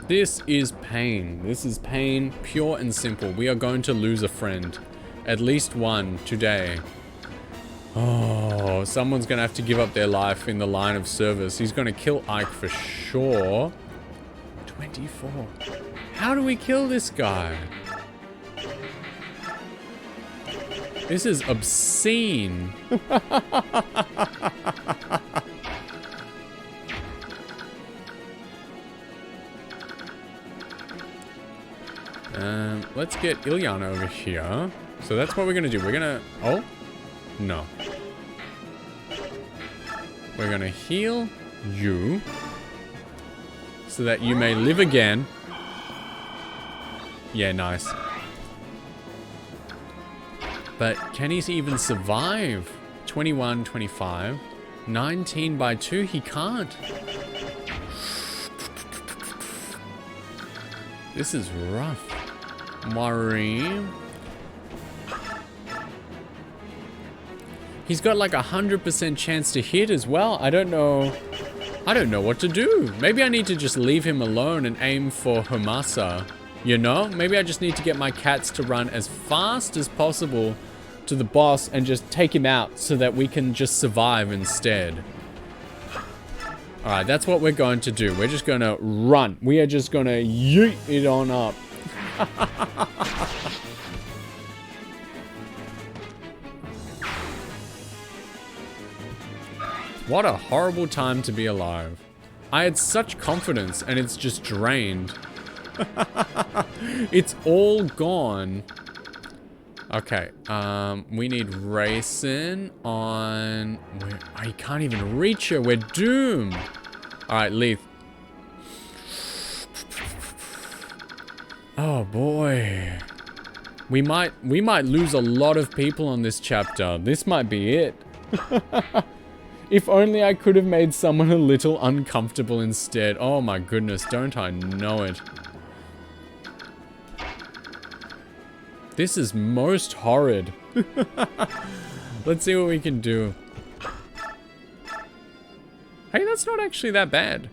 This is pain. This is pain, pure and simple. We are going to lose a friend. At least one today. Oh, someone's gonna have to give up their life in the line of service. He's gonna kill Ike for sure. 24. How do we kill this guy? This is obscene. Let's get Ilyana over here. So that's what we're gonna do. We're gonna... Oh. No. We're gonna heal you. So that you may live again. Yeah, nice. But can he even survive? 21, 25. 19 by 2, he can't. This is rough. Marie. He's got like 100% chance to hit as well. I don't know what to do. Maybe I need to just leave him alone and aim for Homasa. You know? Maybe I just need to get my cats to run as fast as possible to the boss and just take him out so that we can just survive instead. Alright, that's what we're going to do. We're just going to run. We are just going to yeet it on up. What a horrible time to be alive. I had such confidence and it's just drained. It's all gone. Okay, we need Racing on... I can't even reach her, we're doomed. Alright, Leaf. Oh boy. We might lose a lot of people on this chapter. This might be it. If only I could have made someone a little uncomfortable instead. Oh my goodness, don't I know it. This is most horrid. Let's see what we can do. Hey, that's not actually that bad.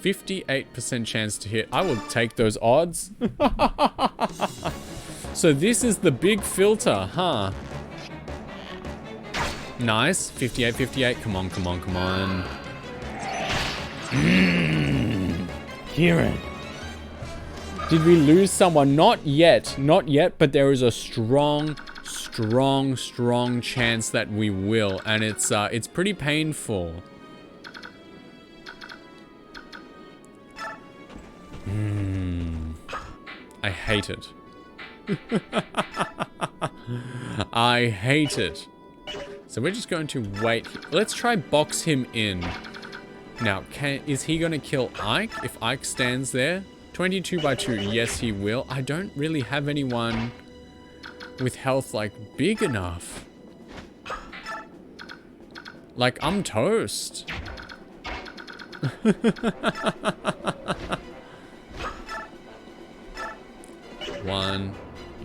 58% chance to hit. I will take those odds. So this is the big filter, huh? Nice. 58, 58. Come on, come on, come on. Kieran. Did we lose someone? Not yet. Not yet, but there is a strong chance that we will. And it's pretty painful. I hate it. I hate it. So we're just going to wait. Let's try box him in. Now, is he going to kill Ike if Ike stands there? 22 by 2. Yes, he will. I don't really have anyone with health, like, big enough. Like, I'm toast. 1,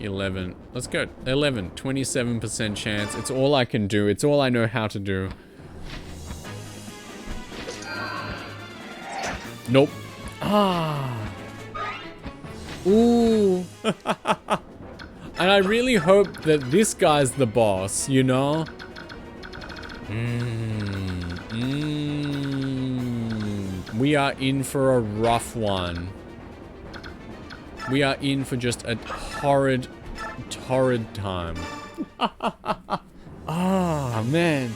11. Let's go. 11. 27% chance. It's all I can do. It's all I know how to do. Nope. Ah. Ooh. And I really hope that this guy's the boss, you know? We are in for a rough one. We are in for just a horrid, torrid time. Ah, man.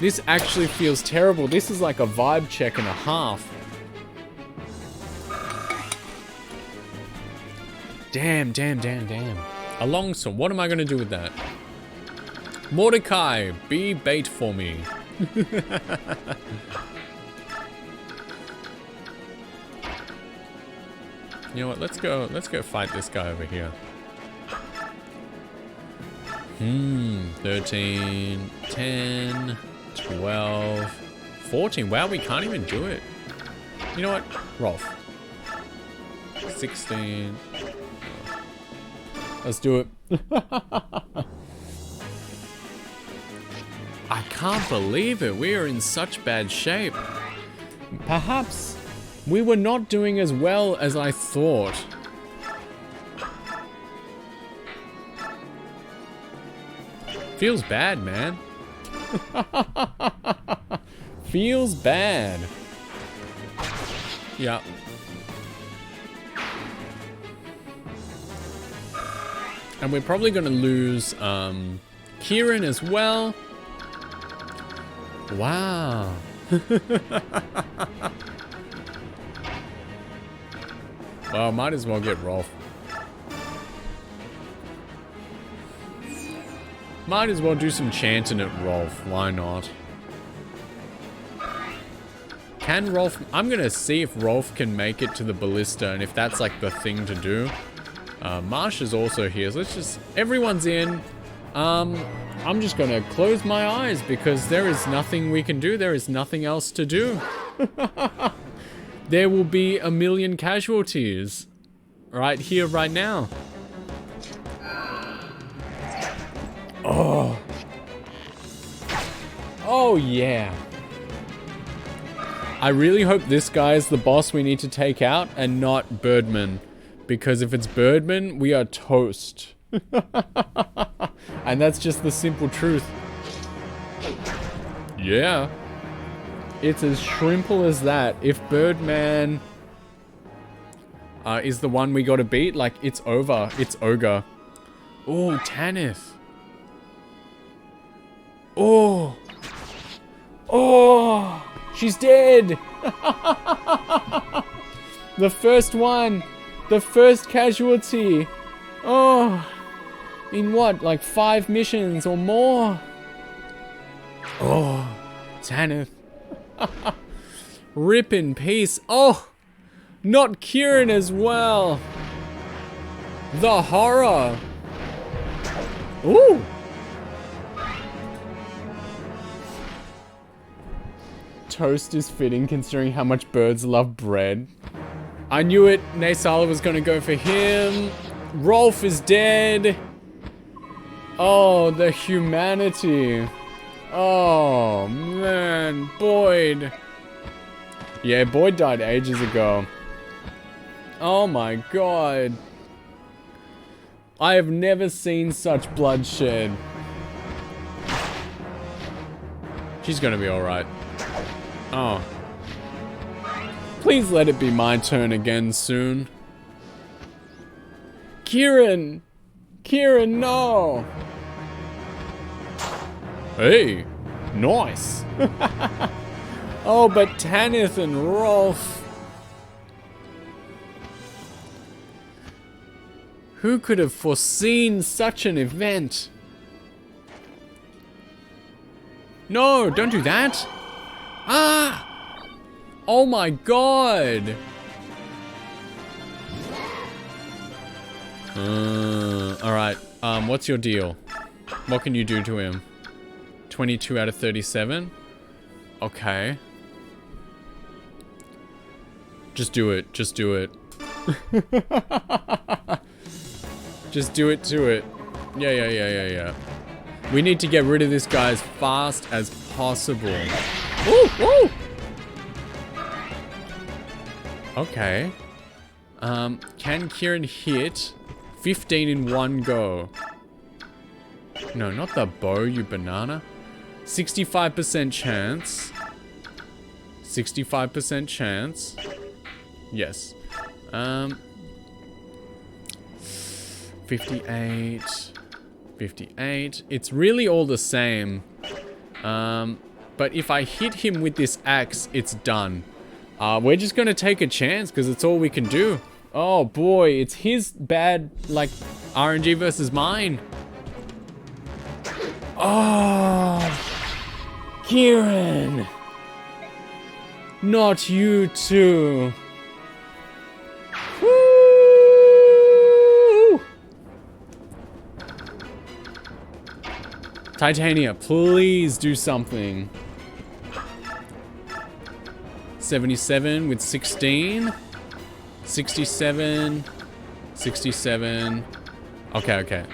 This actually feels terrible. This is like a vibe check and a half. Damn. A longsword. What am I going to do with that? Mordecai, be bait for me. You know what? Let's go fight this guy over here. 13, 10, 12, 14. Wow, we can't even do it. You know what? Rolf. 16. Let's do it. I can't believe it. We are in such bad shape. Perhaps we were not doing as well as I thought. Feels bad, man. Feels bad. Yeah. And we're probably going to lose Kieran as well. Wow. Well, might as well get Rolf. Might as well do some chanting at Rolf. Why not? Can Rolf... I'm going to see if Rolf can make it to the ballista and if that's like the thing to do. Marsh is also here. So let's just... Everyone's in. I'm just going to close my eyes because there is nothing we can do. There is nothing else to do. There will be a million casualties. Right here, right now. Oh. Oh, yeah. I really hope this guy is the boss we need to take out and not Birdman. Because if it's Birdman, we are toast. And that's just the simple truth. Yeah. It's as simple as that. If Birdman is the one we gotta beat, like, it's over. It's Ogre. Oh, Tanith. Oh. Oh. She's dead. The first one. The first casualty. Oh. In what? Like 5 missions or more? Oh. Tanith. Rip in peace. Oh. Not Kieran as well. The horror. Ooh. Toast is fitting considering how much birds love bread. I knew it. Naysala was going to go for him. Rolf is dead. Oh, the humanity. Oh, man. Boyd. Yeah, Boyd died ages ago. Oh my god. I have never seen such bloodshed. She's gonna be alright. Oh. Please let it be my turn again soon. Kieran! Kieran, no! Hey! Nice! Oh, but Tanith and Rolf. Who could have foreseen such an event? No, don't do that. Ah! Oh my god. Alright, what's your deal? What can you do to him? 22 out of 37? Okay. Just do it. Just do it. Just do it to it. Yeah. We need to get rid of this guy as fast as possible. Woo! Woo! Okay. Can Kieran hit 15 in one go? No, not the bow, you banana. 65% chance. 65% chance. Yes. 58. 58. It's really all the same. But if I hit him with this axe, it's done. We're just gonna take a chance because it's all we can do. Oh boy, it's his bad, like, RNG versus mine. Oh, Kieran. Not you too. Woo! Titania, please do something. 77 with 16. 67. 67. Okay.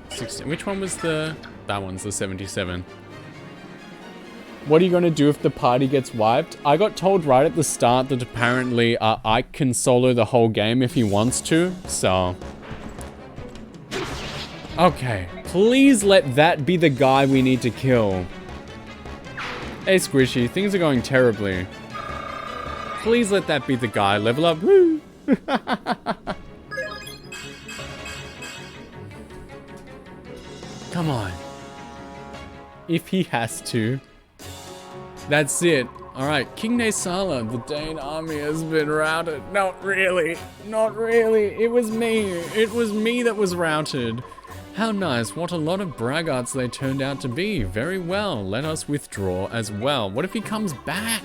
60. Which one was the... That one's the 77. What are you going to do if the party gets wiped? I got told right at the start that apparently Ike can solo the whole game if he wants to, so... Okay, please let that be the guy we need to kill. Hey Squishy, things are going terribly. Please let that be the guy. Level up, woo! Come on. If he has to. That's it. Alright, King Naysala, the Dane army has been routed. Not really. Not really. It was me. It was me that was routed. How nice. What a lot of braggarts they turned out to be. Very well. Let us withdraw as well. What if he comes back?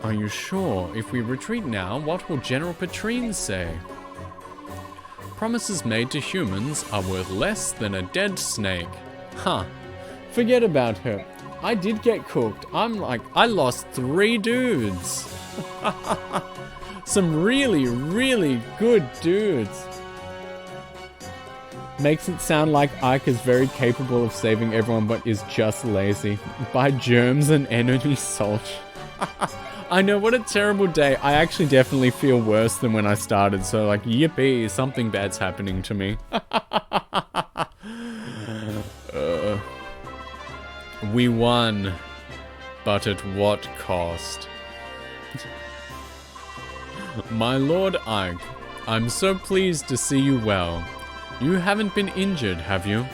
Are you sure? If we retreat now, what will General Petrine say? Promises made to humans are worth less than a dead snake. Huh. Forget about her. I did get cooked. I lost 3 dudes. Some really, really good dudes. Makes it sound like Ike is very capable of saving everyone, but is just lazy. By germs and enemy salt. I know, what a terrible day. I actually definitely feel worse than when I started, so like, yippee, something bad's happening to me. We won, but at what cost? My Lord Ike, I'm so pleased to see you well. You haven't been injured, have you?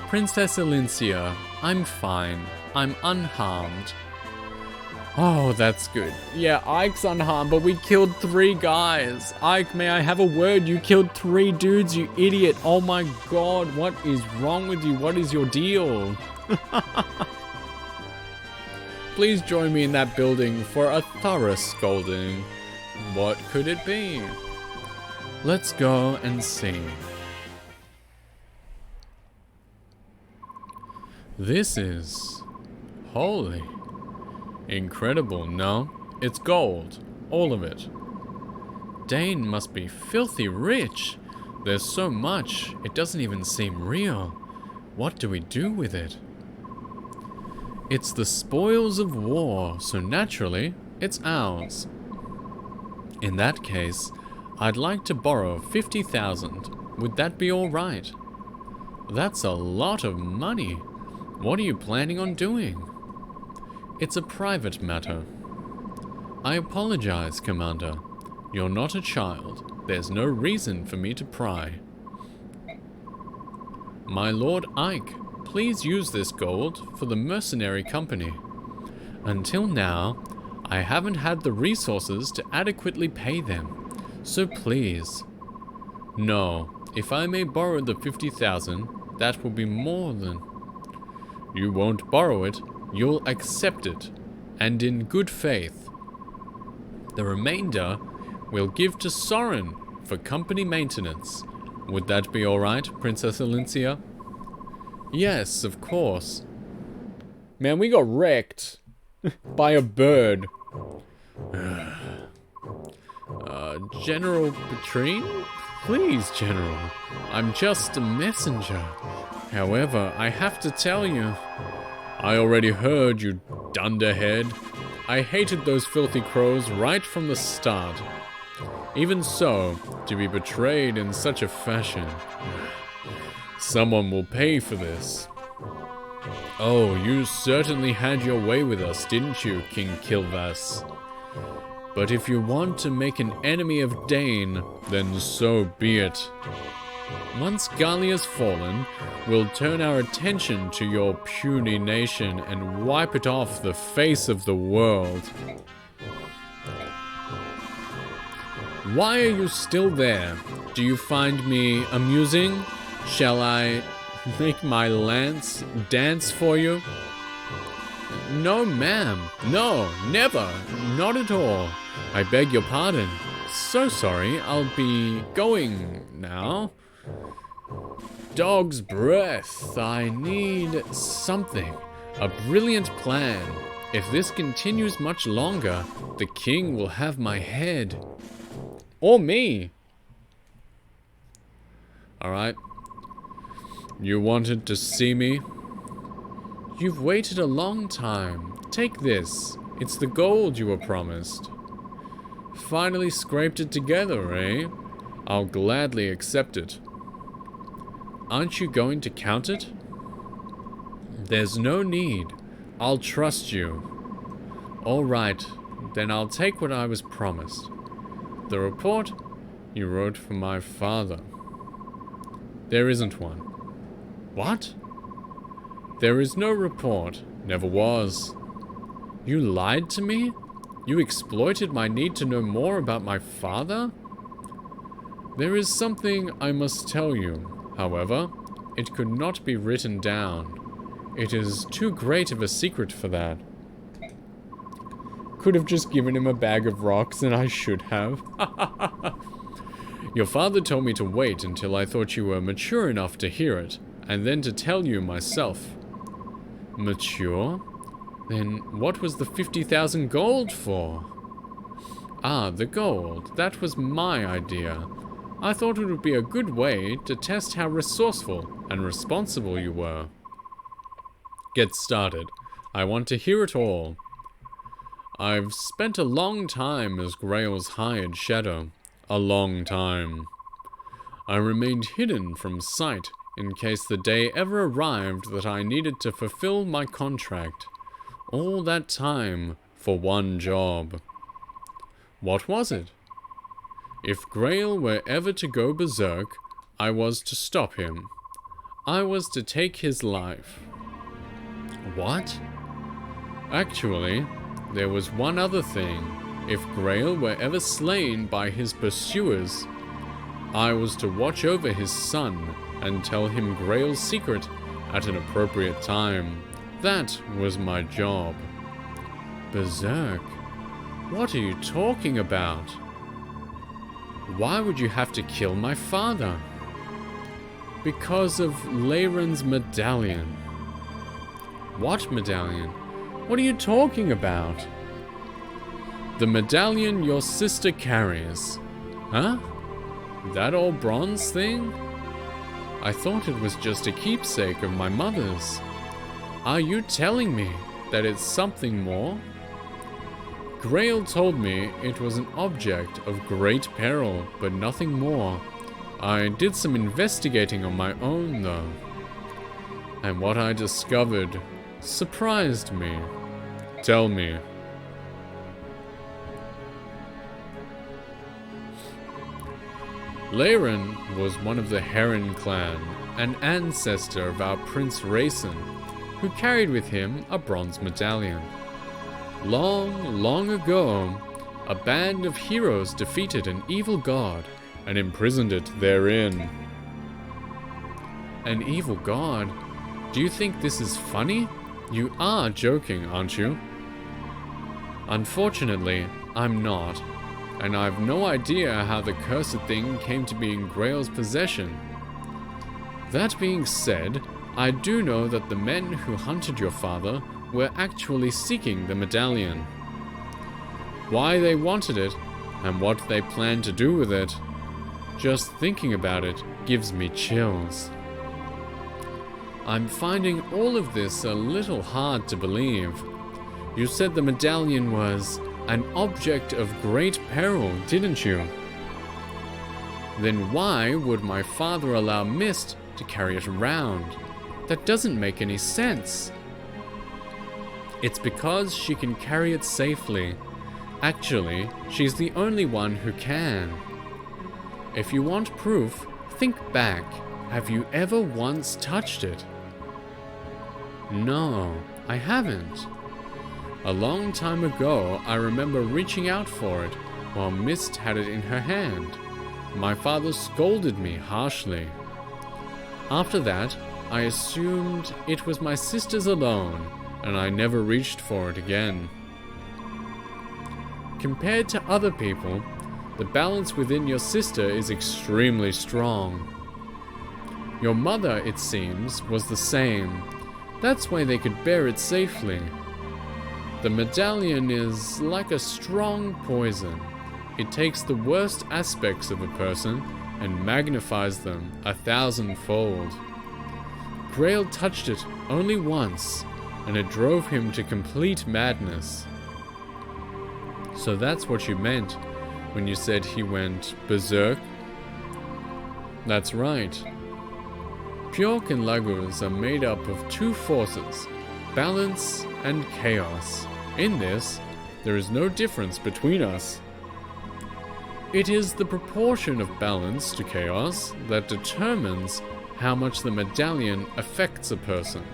Princess Alincia, I'm fine. I'm unharmed. Oh, that's good. Yeah, Ike's unharmed, but we killed 3 guys. Ike, may I have a word? You killed 3 dudes, you idiot. Oh my god, what is wrong with you? What is your deal? Please join me in that building for a thorough scolding. What could it be? Let's go and see. This is... holy... incredible, no? It's gold. All of it. Dane must be filthy rich. There's so much, it doesn't even seem real. What do we do with it? It's the spoils of war, so naturally, it's ours. In that case, I'd like to borrow 50,000. Would that be all right? That's a lot of money. What are you planning on doing? It's a private matter. I apologize, Commander. You're not a child. There's no reason for me to pry. My Lord Ike, please use this gold for the mercenary company. Until now, I haven't had the resources to adequately pay them. So please. No, if I may borrow the 50,000, that will be more than... You won't borrow it. You'll accept it, and in good faith. The remainder we'll give to Soren for company maintenance. Would that be alright, Princess Alincia? Yes, of course. Man, we got wrecked by a bird. General Petrine? Please, General. I'm just a messenger. However, I have to tell you... I already heard, you dunderhead. I hated those filthy crows right from the start. Even so, to be betrayed in such a fashion. Someone will pay for this. Oh, you certainly had your way with us, didn't you, King Kilvas? But if you want to make an enemy of Dane, then so be it. Once Gallia's fallen, we'll turn our attention to your puny nation and wipe it off the face of the world. Why are you still there? Do you find me amusing? Shall I make my lance dance for you? No, ma'am. No, never. Not at all. I beg your pardon. So sorry. I'll be going now. Dog's breath. I need something. A brilliant plan. If this continues much longer, the king will have my head. Or me. Alright. You wanted to see me? You've waited a long time. Take this. It's the gold you were promised. Finally scraped it together, eh? I'll gladly accept it. Aren't you going to count it? There's no need. I'll trust you. All right, then I'll take what I was promised. The report you wrote for my father. There isn't one. What? There is no report. Never was. You lied to me? You exploited my need to know more about my father? There is something I must tell you. However, it could not be written down. It is too great of a secret for that. Could have just given him a bag of rocks, and I should have. Your father told me to wait until I thought you were mature enough to hear it, and then to tell you myself. Mature? Then what was the 50,000 gold for? Ah, the gold. That was my idea. I thought it would be a good way to test how resourceful and responsible you were. Get started. I want to hear it all. I've spent a long time as Grail's hired shadow. A long time. I remained hidden from sight in case the day ever arrived that I needed to fulfill my contract. All that time for one job. What was it? If Grail were ever to go berserk, I was to stop him. I was to take his life. What? Actually, there was one other thing. If Grail were ever slain by his pursuers, I was to watch over his son and tell him Grail's secret at an appropriate time. That was my job. Berserk? What are you talking about? Why would you have to kill my father? Because of Leyren's medallion. What medallion? What are you talking about? The medallion your sister carries. Huh? That old bronze thing? I thought it was just a keepsake of my mother's. Are you telling me that it's something more? Grail told me it was an object of great peril, but nothing more. I did some investigating on my own, though. And what I discovered surprised me. Tell me. Leyren was one of the Heron clan, an ancestor of our Prince Rayson, who carried with him a bronze medallion. Long, long ago, a band of heroes defeated an evil god and imprisoned it therein. An evil god? Do you think this is funny? You are joking, aren't you? Unfortunately, I'm not, and I've no idea how the cursed thing came to be in Grail's possession. That being said, I do know that the men who hunted your father were actually seeking the medallion. Why they wanted it, and what they planned to do with it, just thinking about it gives me chills. I'm finding all of this a little hard to believe. You said the medallion was an object of great peril, didn't you? Then why would my father allow Mist to carry it around? That doesn't make any sense. It's because she can carry it safely. Actually, she's the only one who can. If you want proof, Think back. Have you ever once touched it? No, I haven't. A long time ago, I remember reaching out for it while Mist had it in her hand. My father scolded me harshly. After that, I assumed it was my sister's alone, and I never reached for it again. Compared to other people, the balance within your sister is extremely strong. Your mother, it seems, was the same. That's why they could bear it safely. The medallion is like a strong poison. It takes the worst aspects of a person and magnifies them 1,000-fold. Grail touched it only once, and it drove him to complete madness. So that's what you meant when you said he went berserk? That's right. Pyork and Laguz are made up of two forces, balance and chaos. In this, there is no difference between us. It is the proportion of balance to chaos that determines how much the medallion affects a person.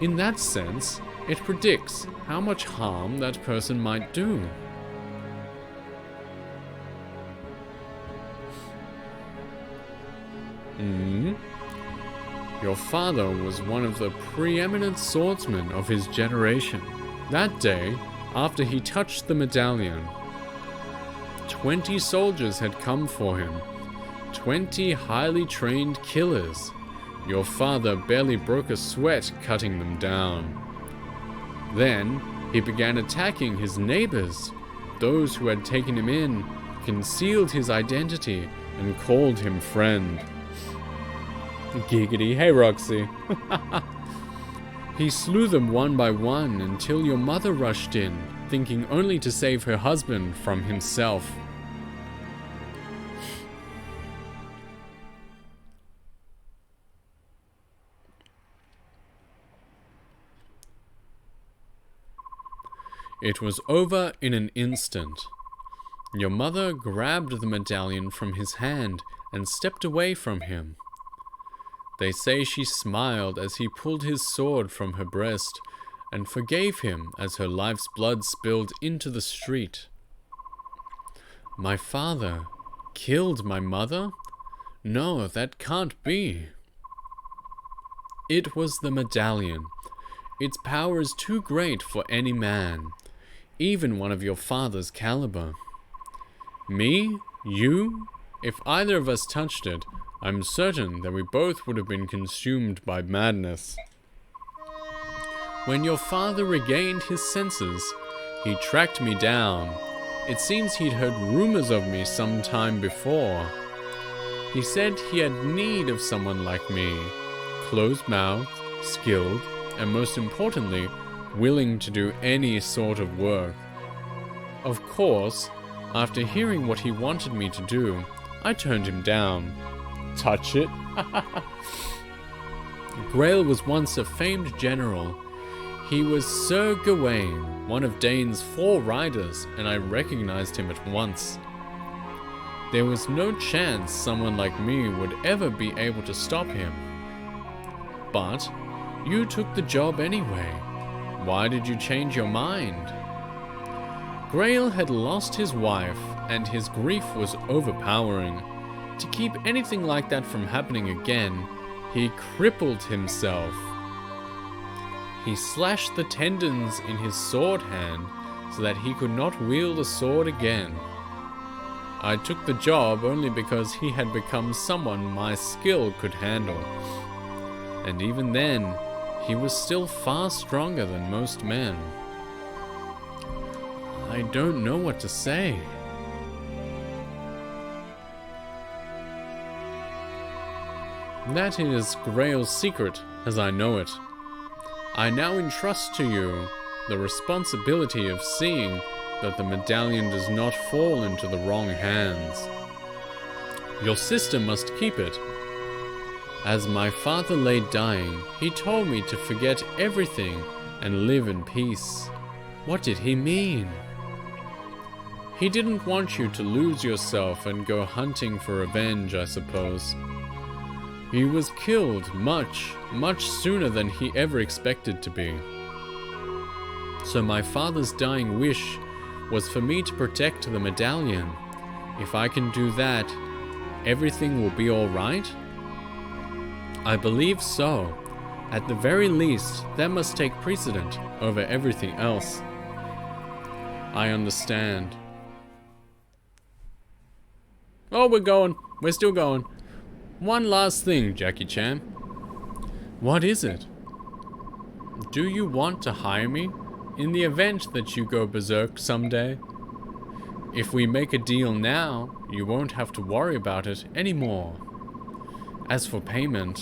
In that sense, it predicts how much harm that person might do. Your father was one of the preeminent swordsmen of his generation. That day, after he touched the medallion, 20 soldiers had come for him. 20 highly trained killers. Your father barely broke a sweat cutting them down. Then, he began attacking his neighbors. Those who had taken him in concealed his identity and called him friend. Giggity, hey Roxy. He slew them one by one until your mother rushed in, thinking only to save her husband from himself. It was over in an instant. Your mother grabbed the medallion from his hand and stepped away from him. They say she smiled as he pulled his sword from her breast and forgave him as her life's blood spilled into the street. My father killed my mother? No, that can't be. It was the medallion. Its power is too great for any man, even one of your father's caliber. Me? You? If either of us touched it, I'm certain that we both would have been consumed by madness. When your father regained his senses, he tracked me down. It seems he'd heard rumors of me some time before. He said he had need of someone like me, closed-mouthed, skilled, and most importantly, willing to do any sort of work. Of course, after hearing what he wanted me to do, I turned him down. Touch it? Grail was once a famed general. He was Sir Gawain, one of Dane's 4 riders, and I recognized him at once. There was no chance someone like me would ever be able to stop him. But you took the job anyway. Why did you change your mind? Grail had lost his wife, and his grief was overpowering. To keep anything like that from happening again, he crippled himself. He slashed the tendons in his sword hand so that he could not wield a sword again. I took the job only because he had become someone my skill could handle. And even then, he was still far stronger than most men. I don't know what to say. That is Grail's secret, as I know it. I now entrust to you the responsibility of seeing that the medallion does not fall into the wrong hands. Your sister must keep it. As my father lay dying, he told me to forget everything and live in peace. What did he mean? He didn't want you to lose yourself and go hunting for revenge, I suppose. He was killed much, much sooner than he ever expected to be. So my father's dying wish was for me to protect the medallion. If I can do that, everything will be all right? I believe so. At the very least, that must take precedent over everything else. I understand. Oh, we're going. We're still going. One last thing, Jackie Chan. What is it? Do you want to hire me? In the event that you go berserk someday? If we make a deal now, you won't have to worry about it anymore. As for payment,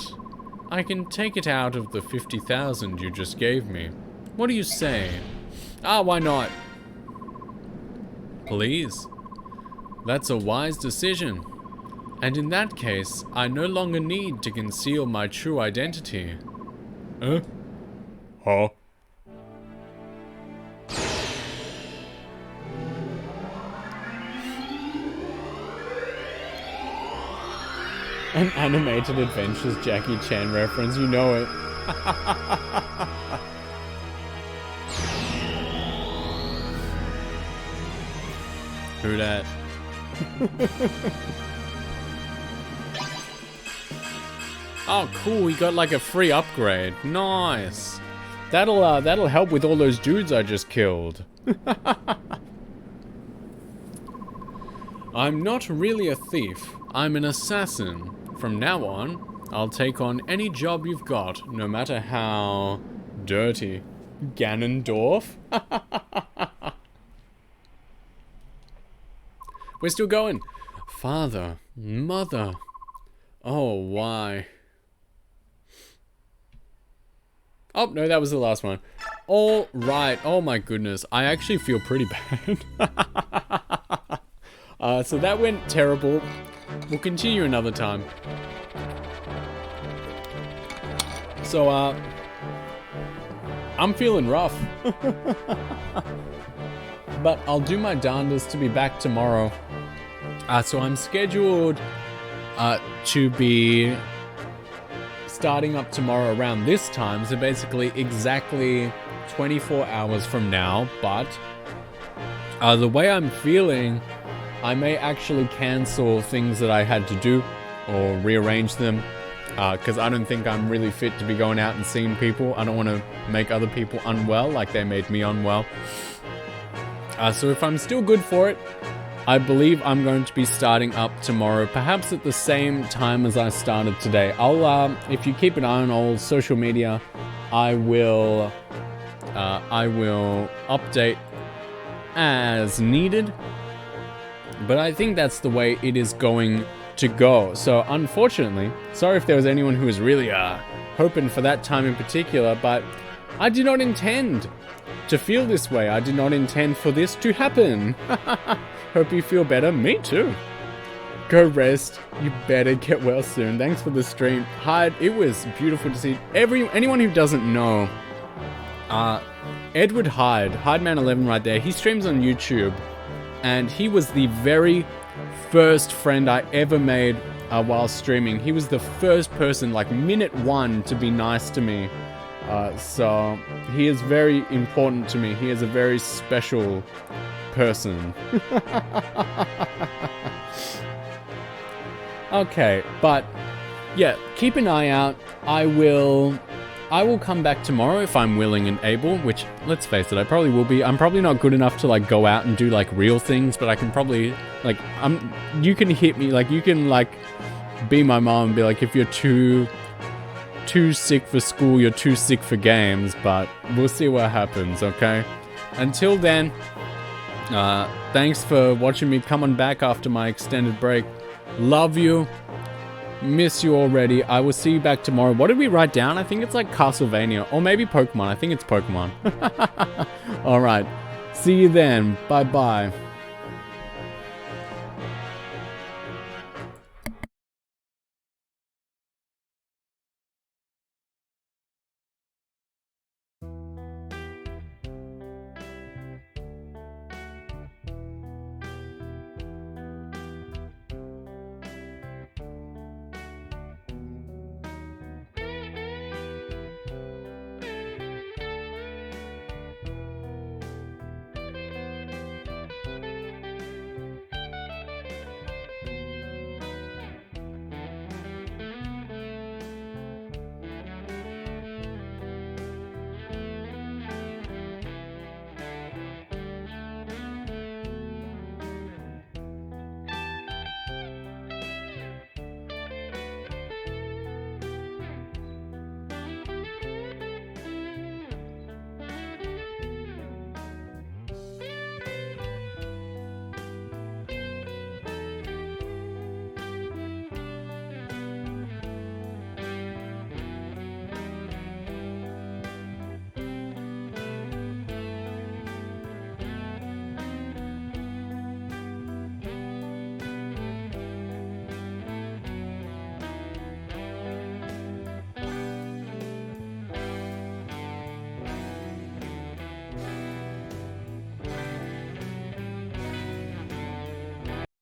I can take it out of the 50,000 you just gave me. What do you say? Ah, why not? Please. That's a wise decision. And in that case, I no longer need to conceal my true identity. Huh? Huh? An animated Adventures Jackie Chan reference, you know it. Who dat? Oh, cool, he got like a free upgrade. Nice. That'll help with all those dudes I just killed. I'm not really a thief. I'm an assassin. From now on, I'll take on any job you've got, no matter how dirty. Ganondorf? We're still going. Father, mother. Oh, why? Oh, no, that was the last one. All right. Oh, my goodness. I actually feel pretty bad. So that went terrible. We'll continue another time. So, I'm feeling rough. But I'll do my darndest to be back tomorrow. So I'm scheduled to be starting up tomorrow around this time. So basically exactly 24 hours from now. But the way I'm feeling, I may actually cancel things that I had to do or rearrange them. Because I don't think I'm really fit to be going out and seeing people. I don't want to make other people unwell like they made me unwell. So if I'm still good for it, I believe I'm going to be starting up tomorrow, perhaps at the same time as I started today. I'll, if you keep an eye on all social media, I will update as needed. But I think that's the way it is going to go. So unfortunately, sorry if there was anyone who was really hoping for that time in particular, but I did not intend to feel this way. I did not intend for this to happen. Hope you feel better. Me too. Go rest. You better get well soon. Thanks for the stream. Hyde, it was beautiful to see anyone who doesn't know. Edward Hyde, Hydeman11 right there. He streams on YouTube, and he was the very first friend I ever made while streaming. He was the first person, like minute one, to be nice to me. So he is very important to me. He is a very special person. Okay, but yeah, keep an eye out. I will come back tomorrow if I'm willing and able, which, let's face it, I probably will be. I'm probably not good enough to like go out and do like real things, but I can probably like, you can hit me, like you can like be my mom and be like, if you're too sick for school, you're too sick for games, but we'll see what happens, okay? Until then, thanks for watching me coming back after my extended break. Love you. Miss you already. I will see you back tomorrow. What did we write down? I think it's like Castlevania, or maybe Pokemon. I think it's Pokemon. Alright. See you then. Bye-bye.